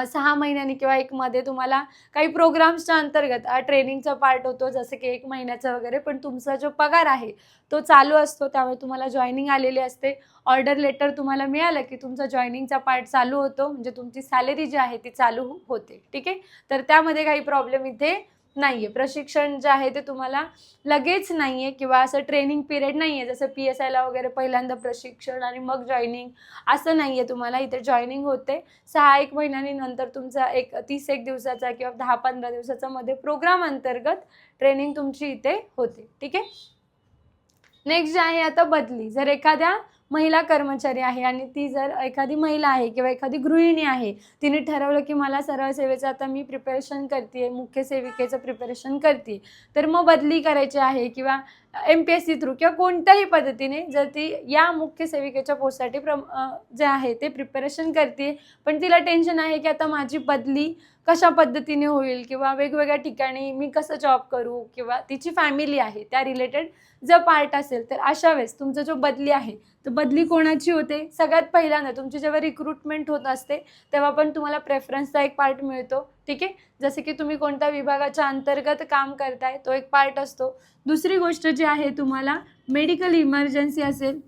6 महिन्यांनी किंवा 1 मध्ये तुम्हाला काही प्रोग्राम्सच्या अंतर्गत ट्रेनिंगचा पार्ट होतो, जसं की 1 महिन्याचा वगैरे, पण तुमचा जो पगार आहे तो चालू असतो. त्यामुळे तुम्हाला जॉईनिंग आलेली असते. ऑर्डर लेटर तुम्हाला मिळालं की तुमचा जॉईनिंगचा पार्ट चालू होतो, म्हणजे तुमची सॅलरी जी आहे ती चालू होते. ठीक आहे, तर त्यामध्ये काही प्रॉब्लेम इथे नाही आहे. प्रशिक्षण जे आहे ते तुम्हाला लगेच नाही आहे किंवा असं ट्रेनिंग पिरियड नाही आहे, जसं PSIला वगैरे पहिल्यांदा प्रशिक्षण आणि मग जॉईनिंग असं नाही आहे. तुम्हाला इथे जॉईनिंग होते 6-1 महिन्यांनी, नंतर तुमचा 30-1 दिवसाचा किंवा 10-15 दिवसाचा मध्ये प्रोग्राम अंतर्गत ट्रेनिंग तुमची इथे होते. ठीक आहे, नेक्स्ट जे आहे आता बदली. जर एखाद्या महिला कर्मचारी आहे आणि ती जर एखादी महिला आहे किंवा एखादी गृहिणी आहे, तिने ठरवलं की मला सरळ सेवेचं आता मी प्रिपरेशन करते, मुख्य सेविकेचं प्रिपरेशन करते, तर मग बदली करायची आहे किंवा MPSC थ्रू किंवा कोणत्याही पद्धतीने जर ती या मुख्य सेविकेच्या पोस्टसाठी जे आहे ते प्रिपरेशन करते, पण तिला टेन्शन आहे की आता माझी बदली कशा पद्धतीने होईल किंवा वेगवेगळ्या ठिकाणी मी कसं जॉब करू किंवा तिची फॅमिली आहे त्या रिलेटेड जर पार्ट असेल, तर अशा वेळेस तुमचं जो बदली आहे तर बदली कोणाची होते? सगळ्यात पहिल्यांदा तुमची जेव्हा रिक्रुटमेंट होत असते तेव्हा पण तुम्हाला प्रेफरन्सचा एक पार्ट मिळतो. ठीक आहे, जसे की तुम्ही कोणत्या विभागाच्या अंतर्गत काम करताय तो एक पार्ट असतो. दुसरी गोष्ट जी आहे तुम्हाला मेडिकल इमर्जन्सी असेल,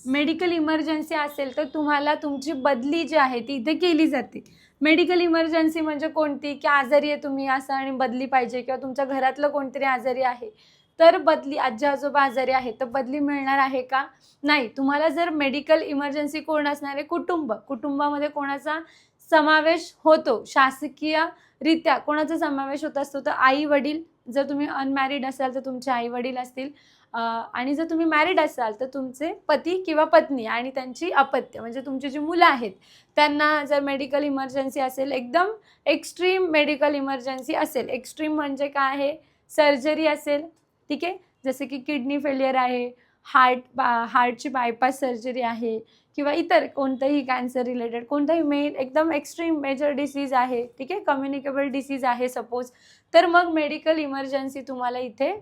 मेडिकल इमर्जन्सी असेल तर तुम्हाला तुमची बदली जी आहे ती इथे केली जाते. मेडिकल इमर्जन्सी म्हणजे कोणती? की आजारी आहे तुम्ही असं आणि बदली पाहिजे, किंवा तुमच्या घरातलं कोणतरी आजारी आहे तर बदली, आजी आजोबा आजारी आहे तर बदली मिळणार आहे का? नाही. तुम्हाला जर मेडिकल इमर्जन्सी कोण असणार आहे? कुटुंबामध्ये कोणाचा समावेश होतो? शासकीयरित्या कोणाचा समावेश होत असतो? तर आई वडील. जर तुम्ही अनमॅरिड असाल तर तुमचे आई वडील असतील, आणि जर तुम्ही मॅरिड असाल तर तुमचे पती किंवा पत्नी आणि त्यांची अपत्य म्हणजे तुमची जी मुलं आहेत त्यांना जर मेडिकल इमर्जन्सी असेल, एकदम एक्स्ट्रीम मेडिकल इमर्जन्सी असेल, एक्स्ट्रीम म्हणजे काय आहे? सर्जरी असेल. ठीक आहे, जसे की किडनी फेलियर आहे, हार्टची बायपास सर्जरी आहे किंवा इतर कोणतंही कॅन्सर रिलेटेड कोणताही एकदम एक्स्ट्रीम मेजर डिसीज आहे, ठीक आहे, कम्युनिकेबल डिसीज आहे सपोज, तर मग मेडिकल इमर्जन्सी तुम्हाला इथे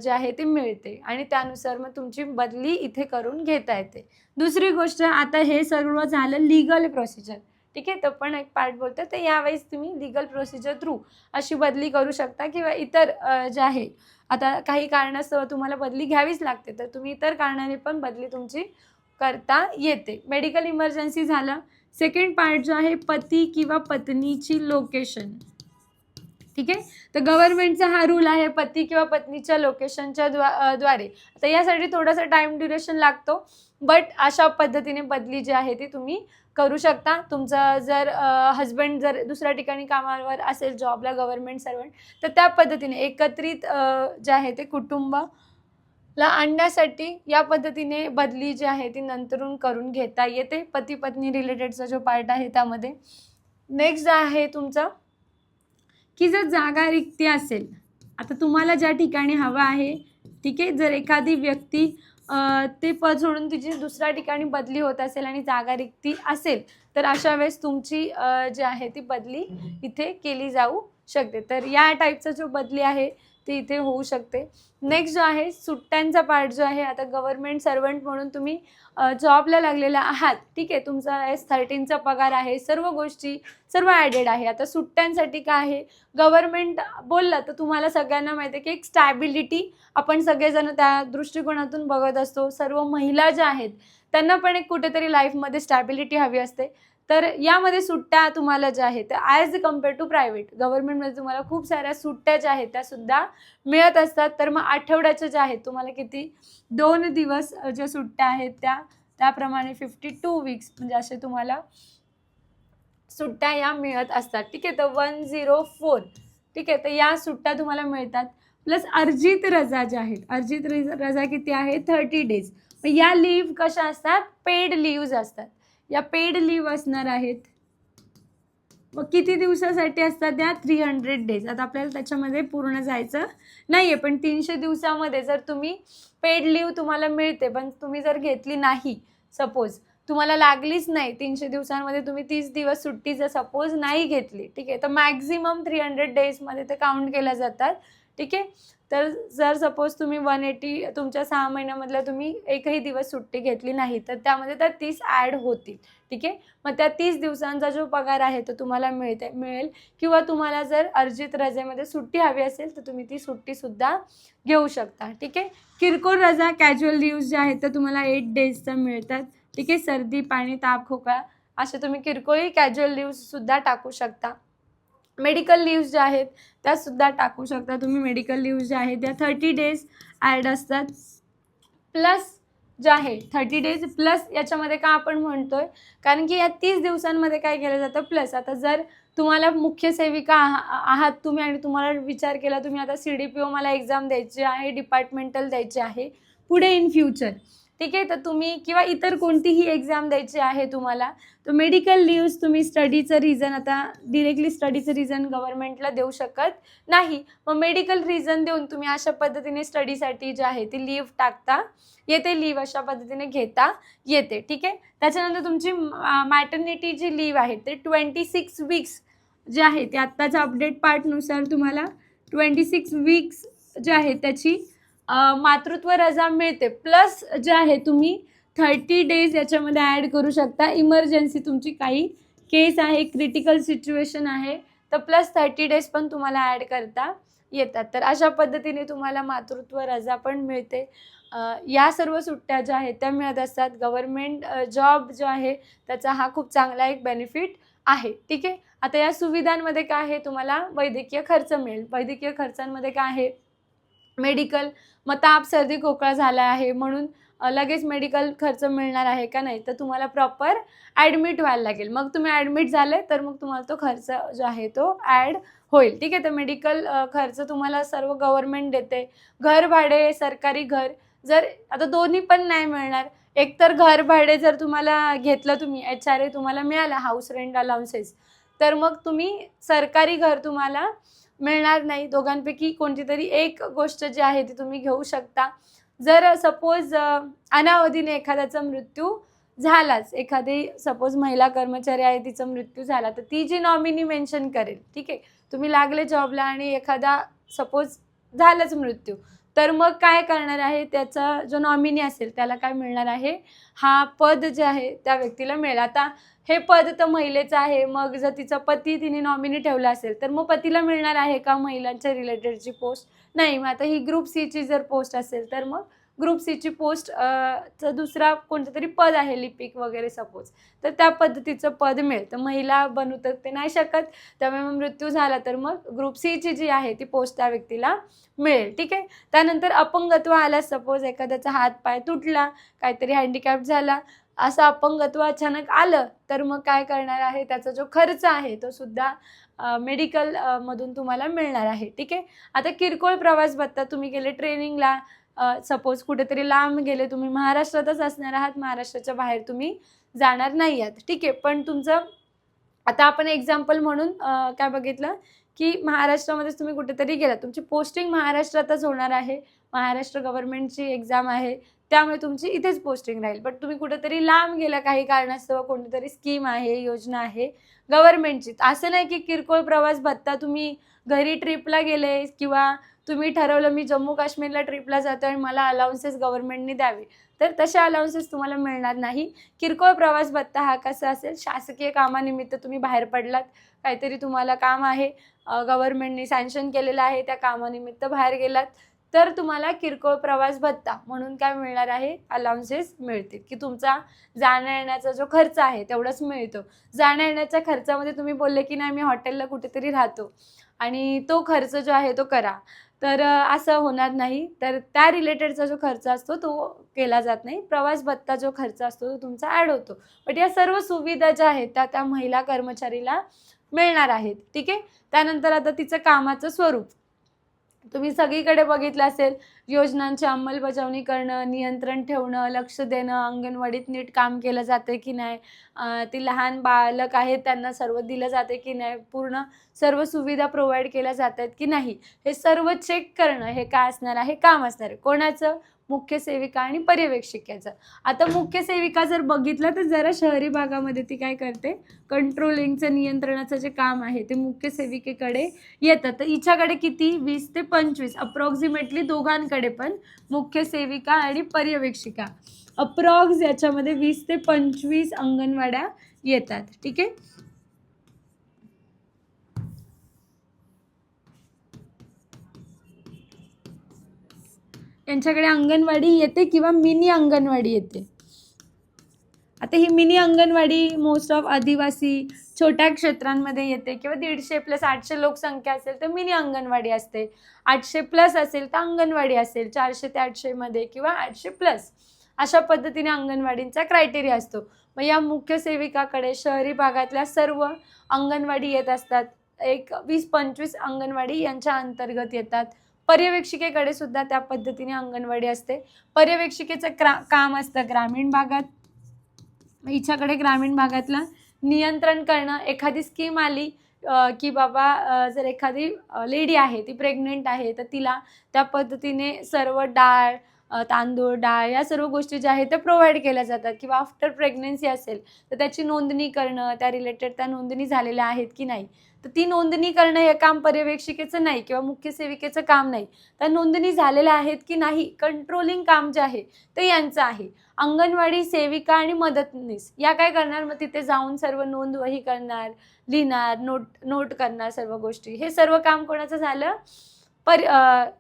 जे आहे ते मिळते आणि त्यानुसार मग तुमची बदली इथे करून घेता येते. दुसरी गोष्ट, आता हे सर्व झालं लीगल प्रोसिजर, ठीक आहे, तर पण एक पार्ट बोलतो, तर यावेळेस तुम्ही लीगल प्रोसिजर थ्रू अशी बदली करू शकता किंवा इतर जे आहे आता काही कारणास्तव तुम्हाला बदली घ्यावीच लागते, तर तुम्ही इतर कारणाने पण बदली तुमची करता येते. मेडिकल इमर्जन्सी झालं. सेकंड पार्ट जो आहे पती किंवा पत्नीची लोकेशन, ठीक आहे, तर गव्हर्नमेंटचा हा रूल आहे पती किंवा पत्नीच्या लोकेशनच्या द्वारे. आता यासाठी थोडासा टाइम ड्युरेशन लागतो, बट अशा पद्धतीने बदली जी आहे ती तुम्ही करू शकता. तुमचा जर हजबंड जर दुसऱ्या ठिकाणी कामावर असेल जॉबला, गव्हर्नमेंट सर्वंट, तर त्या पद्धतीने एकत्रित जे आहे ते कुटुंबाला आणण्यासाठी या पद्धतीने बदली जी आहे ती नंतरून करून घेता येते. पती पत्नी रिलेटेडचा जो पार्ट आहे त्यामध्ये. नेक्स्ट आहे तुमचा की जर जागा रिक्ती असेल, आता तुम्हाला ज्या ठिकाणी हवं आहे, ठीक आहे, जर एखादी व्यक्ती ते पद सोडून तिची दुसऱ्या ठिकाणी बदली होत असेल आणि जागा रिक्ती असेल, तर अशा वेळेस तुमची जी आहे ती बदली इथे केली जाऊ शकते. तर या टाईपचा जो बदली आहे ती इथे होऊ शकते. नेक्स्ट जो आहे सुट्ट्यांचा पार्ट जो आहे, आता गव्हर्नमेंट सर्वंट म्हणून तुम्ही जॉबला लागलेला आहात, ठीक आहे, तुमचा S13चा पगार आहे, सर्व गोष्टी सर्व ॲडेड आहे. आता सुट्ट्यांसाठी काय आहे, गव्हर्नमेंट बोललं तर तुम्हाला सगळ्यांना माहिती आहे की एक स्टॅबिलिटी आपण सगळेजण त्या दृष्टिकोनातून बघत असतो. सर्व महिला ज्या आहेत त्यांना पण एक कुठेतरी लाईफमध्ये स्टॅबिलिटी हवी असते. तर यामध्ये सुट्ट्या तुम्हाला ज्या आहेत त्या ॲज कम्पेअर टू प्रायव्हेट गव्हर्नमेंटमध्ये तुम्हाला खूप साऱ्या सुट्ट्या ज्या आहेत त्यासुद्धा मिळत असतात. तर मग आठवड्याच्या ज्या आहेत तुम्हाला किती 2 दिवस ज्या सुट्ट्या आहेत त्याप्रमाणे 52 वीक्स म्हणजे असे तुम्हाला सुट्ट्या या मिळत असतात, ठीक आहे. तर 104, ठीक आहे, तर या सुट्ट्या तुम्हाला मिळतात. प्लस अर्जित रजा ज्या आहेत, अर्जित रजा किती आहे 30 डेज. या लीव्ह कशा असतात, पेड लीव्ज असतात. या पेड लीव्ह असणार आहेत. मग किती दिवसासाठी असतात त्या 300 डेज. आता आपल्याला त्याच्यामध्ये पूर्ण जायचं नाही आहे, पण 300 दिवसामध्ये जर तुम्ही पेड लीव्ह तुम्हाला मिळते, पण तुम्ही जर घेतली नाही, सपोज तुम्हाला लागलीच नाही 300 दिवसांमध्ये, तुम्ही 30 दिवस सुट्टी जर सपोज नाही घेतली, ठीक आहे, तर मॅक्झिमम 300 डेजमध्ये ते काउंट केल्या जातात, ठीक आहे. तर जर सपोज तुम्ही 180 तुमच्या 6 महिन्यामधल्या तुम्ही एकही दिवस सुट्टी घेतली नाही, तर त्यामध्ये त्या 30 ॲड होतील, ठीक आहे. मग त्या 30 दिवसांचा जो पगार आहे तो तुम्हाला मिळेल. किंवा तुम्हाला जर अर्जित रजेमध्ये सुट्टी हवी असेल तर तुम्ही ती सुट्टीसुद्धा घेऊ शकता, ठीक आहे. किरकोळ रजा कॅज्युअल लीव्ज ज्या आहेत तर तुम्हाला 8 डेजच्या मिळतात, ठीक आहे. सर्दी, पाणी, ताप, खोकळा असे तुम्ही किरकोळी कॅज्युअल लीव्जसुद्धा टाकू शकता. मेडिकल लीव्ज ज्या आहेत त्यासुद्धा टाकू शकता तुम्ही. मेडिकल लीव्ज ज्या आहेत त्या 30 डेज ॲड असतात. प्लस जे आहे 30 डेज प्लस याच्यामध्ये का आपण म्हणतोय, कारण की या 30 दिवसांमध्ये काय केलं जातं प्लस. आता जर तुम्हाला मुख्य सेविका आहात तुम्ही आणि तुम्हाला विचार केला तुम्ही आता CDPO मला एक्झाम द्यायची आहे, डिपार्टमेंटल द्यायची आहे पुढे इन फ्युचर, ठीक आहे, तर तुम्ही किंवा इतर कोणतीही एक्झाम द्यायची आहे तुम्हाला, तर मेडिकल लीव्ज तुम्ही स्टडीचं रिझन, आता डिरेक्टली स्टडीचं रिझन गव्हर्नमेंटला देऊ शकत नाही, मग मेडिकल रिझन देऊन तुम्ही अशा पद्धतीने स्टडीसाठी जे आहे ती लीव्ह टाकता येते, लीव्ह अशा पद्धतीने घेता येते, ठीक आहे. त्याच्यानंतर तुमची मॅटर्निटी जी लीव्ह आहे ते 26 वीक्स जे आहे ते आत्ताच्या अपडेट पार्टनुसार तुम्हाला 26 वीक्स जे आहे त्याची मातृत्व रजा मिळते. प्लस जे आहे तुम्ही 30 डेज याच्यामध्ये ॲड करू शकता. इमर्जन्सी तुमची काही केस आहे, क्रिटिकल सिच्युएशन आहे, तर प्लस 30 डेज पण तुम्हाला ॲड करता येतात. तर अशा पद्धतीने तुम्हाला मातृत्व रजा पण मिळते. या सर्व सुट्ट्या ज्या आहेत त्या मिळत असतात. गव्हर्नमेंट जॉब जो आहे त्याचा हा खूप चांगला एक बेनिफिट आहे, ठीक आहे. आता या सुविधांमध्ये काय आहे, तुम्हाला वैद्यकीय खर्च मिळेल. वैद्यकीय खर्चांमध्ये काय आहे, मेडिकल, मग ताप, सर्दी, खोकला झाला आहे म्हणून लगेच मेडिकल खर्च मिळणार आहे का, नाही, तर तुम्हाला प्रॉपर ॲडमिट व्हायला लागेल. मग तुम्ही ॲडमिट झाले तर मग तुम्हाला तो खर्च जो आहे तो ॲड होईल, ठीक आहे. तर मेडिकल खर्च तुम्हाला सर्व गव्हर्नमेंट देते. घर भाडे, सरकारी घर, जर आता दोन्ही पण नाही मिळणार, एकतर घर भाडे जर तुम्हाला घेतलं तुम्ही HRA तुम्हाला मिळाला, हाऊस रेंट अलाउन्सेस, तर मग तुम्ही सरकारी घर तुम्हाला मिळणार नाही. दोघांपैकी कोणती तरी एक गोष्ट जी आहे ती तुम्ही घेऊ शकता. जर सपोज अनावधीने एखाद्याचा मृत्यू झालाच, एखादी सपोज महिला कर्मचारी आहे तिचा मृत्यू झाला, तर ती जी नॉमिनी मेन्शन करेल, ठीक आहे, तुम्ही लागले जॉबला आणि एखादा सपोज झालाच मृत्यू, तर मग काय करणार आहे, त्याचा जो नॉमिनी असेल त्याला काय मिळणार आहे, हा पद जे आहे त्या व्यक्तीला मिळेल. आता हे पद तर महिलेचं आहे, मग जर तिचा पती तिने नॉमिनी ठेवला असेल तर मग पतीला मिळणार आहे का महिलांच्या रिलेटेडची पोस्ट? नाही. मग आता ही ग्रुप सीची जर पोस्ट असेल तर मग ग्रुप सीची पोस्ट दुसरा कोणतं तरी पद आहे, लिपिक वगैरे सपोज, तर त्या पद्धतीचं पद मिळेल. तर महिला बनू तर ते नाही शकत, त्यामुळे मग मृत्यू झाला तर मग ग्रुप सीची जी आहे ती पोस्ट त्या व्यक्तीला मिळेल. ठीक आहे. त्यानंतर अपंगत्व आला, सपोज एखाद्याचा हात पाय तुटला, काहीतरी हँडिकॅप झाला, असं अपंगत्व अचानक आलं तर मग काय करणार आहे, त्याचा जो खर्च आहे तो सुद्धा मेडिकल मधून तुम्हाला मिळणार आहे. ठीक आहे. आता किरकोळ प्रवास भत्ता, तुम्ही गेले ट्रेनिंगला, सपोज कुठेतरी लांब गेले, तुम्ही महाराष्ट्रातच असणार आहात, महाराष्ट्राच्या बाहेर तुम्ही जाणार नाही आहात. ठीक आहे. पण तुमचं आता आपण एक्झाम्पल म्हणून काय बघितलं की महाराष्ट्रामध्येच तुम्ही कुठेतरी गेलात, तुमची पोस्टिंग महाराष्ट्रातच होणार आहे, महाराष्ट्र गव्हर्नमेंटची एक्झाम आहे, त्यामुळे तुमची इथेच पोस्टिंग राहील. बट तुम्ही कुठेतरी लांब गेला काही कारणास्तव, कोणतीतरी स्कीम आहे, योजना आहे गव्हर्नमेंटची, असं नाही की किरकोळ प्रवास भत्ता तुम्ही घरी ट्रिपला गेले किंवा तुम्ही ठरवलं मी जम्मू काश्मीरला ट्रिपला जातो आणि मला अलाउन्सेस गव्हर्नमेंटने द्यावे, तर तसे अलाउन्सेस तुम्हाला मिळणार नाही. किरकोळ प्रवास भत्ता हा कसा असेल, शासकीय कामानिमित्त तुम्ही बाहेर पडलात, काहीतरी तुम्हाला काम आहे, गव्हर्नमेंटने सँक्शन केलेलं आहे, त्या कामानिमित्त बाहेर गेलात, तर तुम्हाला किरकोळ प्रवास भत्ता म्हणून काय मिळणार आहे, अलाउन्सेस मिळतील, की तुमचा जाण्या येण्याचा जो खर्च आहे तेवढंच मिळतो. जाण्या येण्याच्या खर्चामध्ये तुम्ही बोलले की नाही मी हॉटेलला कुठेतरी राहतो आणि तो खर्च जो आहे तो करा, तर असं होणार नाही. तर त्या रिलेटेडचा जो खर्च असतो तो केला जात नाही. प्रवास भत्ता जो खर्च असतो तो तुमचा ॲड होतो. बट या सर्व सुविधा ज्या आहेत त्या महिला कर्मचारीला मिळणार आहेत. ठीक आहे. त्यानंतर आता तिचं कामाचं स्वरूप तुम्ही सगळीकडे बघितलं असेल, योजनांची अंमलबजावणी करणं, नियंत्रण ठेवणं, लक्ष देणं, अंगणवाडीत नीट काम केलं जाते की नाही, ती लहान बालक आहेत त्यांना सर्व दिलं जाते की नाही, पूर्ण सर्व सुविधा प्रोव्हाइड केल्या जात आहेत की नाही, हे सर्व चेक करणं हे काय असणार आहे, काम असणार आहे. कोणाचं? मुख्य सेविका आणि पर्यवेक्षिकेचं. आता मुख्य सेविका जर बघितलं तर जरा शहरी भागामध्ये ती काय करते, कंट्रोलिंगचं, नियंत्रणाचं जे काम आहे ते मुख्य सेविकेकडे येतं. तर हिच्याकडे किती, 20 ते 25 अप्रॉक्सिमेटली दोघांकडे पण, मुख्य सेविका आणि पर्यवेक्षिका अप्रॉक्स याच्यामध्ये 20 ते 25 अंगणवाड्या येतात. ठीक आहे. यांच्याकडे अंगणवाडी येते किंवा मिनी अंगणवाडी येते. आता ही मिनी अंगणवाडी मोस्ट ऑफ आदिवासी छोट्या क्षेत्रांमध्ये येते, किंवा 150 + 800 लोकसंख्या असेल तर मिनी अंगणवाडी असते, 800+ असेल तर अंगणवाडी असेल, 400 ते 800 मध्ये किंवा 800+, अशा पद्धतीने अंगणवाडींचा क्रायटेरिया असतो. मग या मुख्य सेविकाकडे शहरी भागातल्या सर्व अंगणवाडी येत असतात, एक 20-25 अंगणवाडी यांच्या अंतर्गत येतात. पर्यवेक्षिकेकडे सुद्धा त्या पद्धतीने अंगणवाडी असते. पर्यवेक्षिकेचं काम असतं ग्रामीण भागात, हिच्याकडे ग्रामीण भागातलं नियंत्रण करणं. एखादी स्कीम आली की बाबा जर एखादी लेडी आहे ती प्रेग्नेंट आहे तर तिला त्या पद्धतीने सर्व डाळ, तांदूळ, डाळ या सर्व गोष्टी ज्या आहेत त्या प्रोव्हाइड केल्या जातात, किंवा आफ्टर प्रेग्नन्सी असेल तर त्याची नोंदणी करणं, त्या रिलेटेड त्या नोंदणी झालेल्या आहेत की नाही, तर ती नोंदणी करणं हे काम पर्यवेक्षिकेचं नाही किंवा मुख्य सेविकेचं काम नाही. त्या नोंदणी झालेल्या आहेत की नाही, कंट्रोलिंग काम जे आहे ते यांचं आहे. अंगणवाडी सेविका आणि मदतनीस या काय करणार, मग तिथे जाऊन सर्व नोंदवही करणार, लिहिणार, नोट करणार सर्व गोष्टी. हे सर्व काम कोणाचं झालं,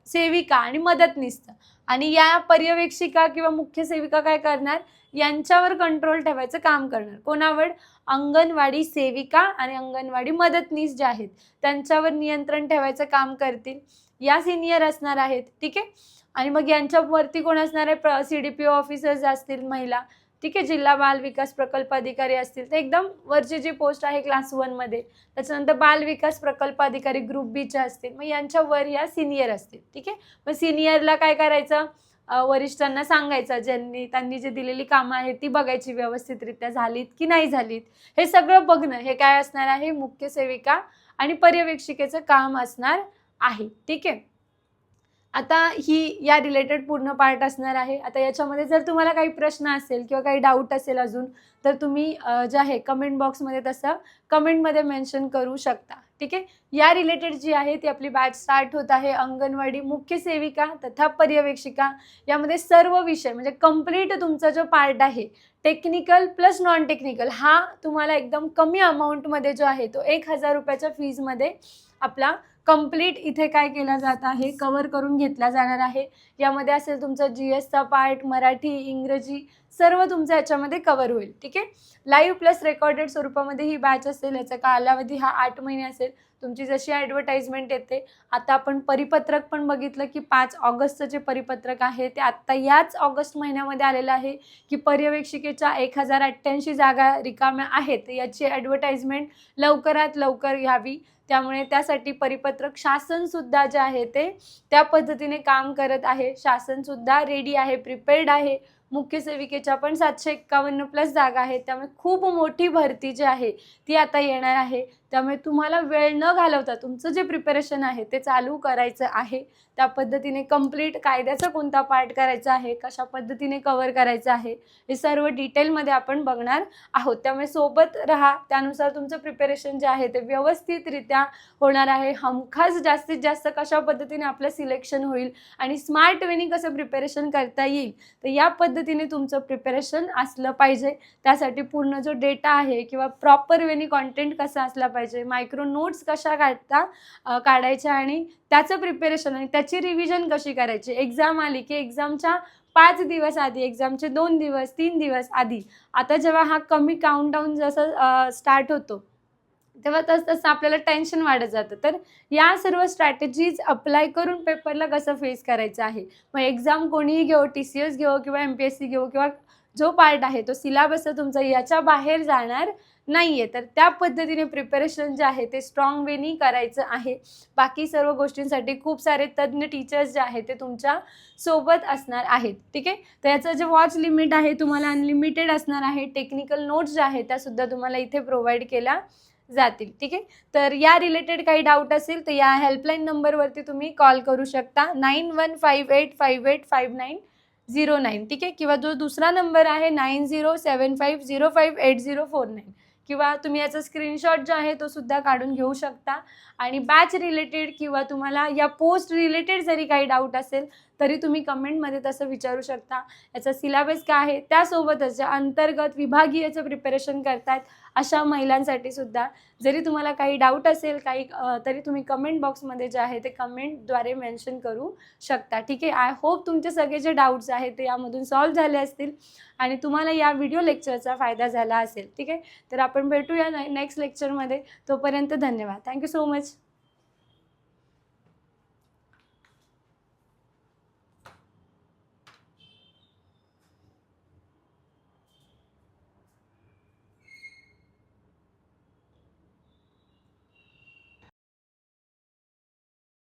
सेविका आणि मदतनीसचं. आणि या पर्यवेक्षिका किंवा मुख्य सेविका काय करणार, यांच्यावर कंट्रोल ठेवायचं काम करणार. कोणावर? अंगणवाडी सेविका आणि अंगणवाडी मदतनीस ज्या आहेत त्यांच्यावर नियंत्रण ठेवायचं काम करतील. या सिनियर असणार आहेत. ठीक आहे. आणि मग यांच्यावरती कोण असणार आहे, CDPO ऑफिसर्स असतील महिला. ठीक आहे. जिल्हा बाल विकास प्रकल्प अधिकारी असतील, तर एकदम वरची जी पोस्ट आहे क्लास 1 मध्ये. त्याच्यानंतर बाल विकास प्रकल्प अधिकारी ग्रुप B च्या असतील, मग यांच्यावर या सिनियर असतील. ठीक आहे. मग सिनियरला काय करायचं, वरिष्ठांना सांगायचं, त्यांनी जे दिलेली कामं आहेत ती बघायची, व्यवस्थितरित्या झालीत की नाही झालीत, हे सगळं बघणं हे काय असणार आहे, मुख्य सेविका आणि पर्यवेक्षिकेचं काम असणार आहे. ठीक आहे. आता ही या रिलेटेड पूर्ण पार्ट असणार आहे. आता याच्यामध्ये जर तुम्हाला काही प्रश्न असेल किंवा काही डाऊट असेल अजून, तर तुम्ही जे आहे कमेंट बॉक्समध्ये तसं कमेंटमध्ये मेन्शन करू शकता. ठीक आहे. या रिलेटेड जी आहे ती आपली बॅच स्टार्ट होत आहे. अंगणवाडी मुख्य सेविका तथा पर्यवेक्षिका यामध्ये सर्व विषय म्हणजे कंप्लीट तुमचा जो पार्ट आहे टेक्निकल प्लस नॉन टेक्निकल हा तुम्हाला एकदम कमी अमाऊंटमध्ये जो आहे तो 1000 रुपयाच्या फीजमध्ये आपला कंप्लीट इथे काय केला जात आहे कव्हर करून घेतला जाणार आहे. यामध्ये असेल तुमचा GSचा पार्ट, मराठी, इंग्रजी सर्व तुमचं याच्यामध्ये कव्हर होईल. ठीक आहे. लाईव्ह प्लस रेकॉर्डेड स्वरूपामध्ये ही बॅच असेल. याचा कालावधी हा 8 महिने असेल. तुमची जशी ॲडव्हर्टाइजमेंट येते, आता आपण परिपत्रक पण बघितलं की 5 ऑगस्टचं जे परिपत्रक आहे ते आत्ता याच ऑगस्ट महिन्यामध्ये आलेलं आहे की पर्यवेक्षिकेच्या 1088 जागा रिकाम्या आहेत. याची ॲडव्हर्टाइजमेंट लवकरात लवकर यावी. त्यामुळे त्यासाठी परिपत्रक शासनसुद्धा जे आहे ते त्या पद्धतीने काम करत आहे. शासनसुद्धा रेडी आहे, प्रिपेर्ड आहे. मुख्य सेविकेच्या पण 751 प्लस जागा आहेत. त्यामुळे खूप मोठी भरती जी आहे ती आता येणार आहे. त्यामुळे तुम्हाला वेळ न घालवता तुमचं जे प्रिपरेशन आहे ते चालू करायचं आहे. त्या पद्धतीने कंप्लीट कायद्याचा कोणता पार्ट करायचा आहे, कशा पद्धतीने कव्हर करायचं आहे, हे सर्व डिटेलमध्ये आपण बघणार आहोत. त्यामुळे सोबत राहा. त्यानुसार तुमचं प्रिपरेशन जे आहे ते व्यवस्थितरित्या होणार आहे. हमखास जास्तीत जास्त कशा पद्धतीने आपलं सिलेक्शन होईल आणि स्मार्ट वेनी कसं प्रिपरेशन करता येईल, तर या पद्धतीने तुमचं प्रिपरेशन असलं पाहिजे. त्यासाठी पूर्ण जो डेटा आहे किंवा प्रॉपर वेनी कॉन्टेंट कसं असला पाहिजे, मायक्रो नोट्स कशा काढायच्या आणि त्याचं प्रिपरेशन आणि त्याची रिव्हिजन कशी करायची. एक्झाम आली की एक्झामच्या 5 दिवस आधी, एक्झामचे 2 दिवस 3 दिवस आधी, आता जेव्हा हा कमी काउंटडाऊन जसं स्टार्ट होतो तेव्हा तसं आपल्याला टेन्शन वाढत जातं. तर या सर्व स्ट्रॅटेजीज अप्लाय करून पेपरला कसं फेस करायचं आहे. मग एक्झाम कोणीही घेऊ, TCS घेऊ किंवा MPSC घेऊ किंवा जो पार्ट आहे तो सिलेबस तुमचा याच्या बाहेर जाणार नाही आहे. तर त्या पद्धतीने प्रिपरेशन जे आहे ते स्ट्रॉंग वेनी करायचं आहे. बाकी सर्व गोष्टींसाठी खूप सारे तज्ज्ञ टीचर्स जे आहेत ते तुमच्या सोबत असणार आहेत. ठीक आहे. तर याचं जे वॉच लिमिट आहे तुम्हाला अनलिमिटेड असणार आहे. टेक्निकल नोट्स ज्या आहेत त्यासुद्धा तुम्हाला इथे प्रोव्हाइड केल्या जातील. ठीक आहे. तर या रिलेटेड काही डाऊट असेल तर या हेल्पलाईन नंबरवरती तुम्ही कॉल करू शकता 9158585909. ठीक आहे. किंवा जो दुसरा नंबर आहे 9075058049 किंवा तुम्ही याचा स्क्रीनशॉट जो आहे तो सुद्धा काढून घेऊ शकता. आणि बॅच रिलेटेड किंवा तुम्हाला या पोस्ट रिलेटेड जरी काही डाऊट असेल तरी तुम्ही कमेंटमध्ये तसं विचारू शकता. याचा सिलेबस काय आहे, त्यासोबतच ज्या अंतर्गत विभागीयचं प्रिपरेशन करतात अशा महिलांसाठी सुद्धा जरी तुम्हाला काही डाऊट असेल काही तरी तुम्ही कमेंट बॉक्समध्ये जे आहे ते कमेंटद्वारे मेन्शन करू शकता. ठीक आहे. आय होप तुमचे सगळे जे डाऊट्स आहेत ते यामधून सॉल्व्ह झाले असतील आणि तुम्हाला या व्हिडिओ लेक्चरचा फायदा झाला असेल. ठीक आहे. तर आपण भेटूया नेक्स्ट लेक्चरमध्ये. तोपर्यंत धन्यवाद. Thank you so much.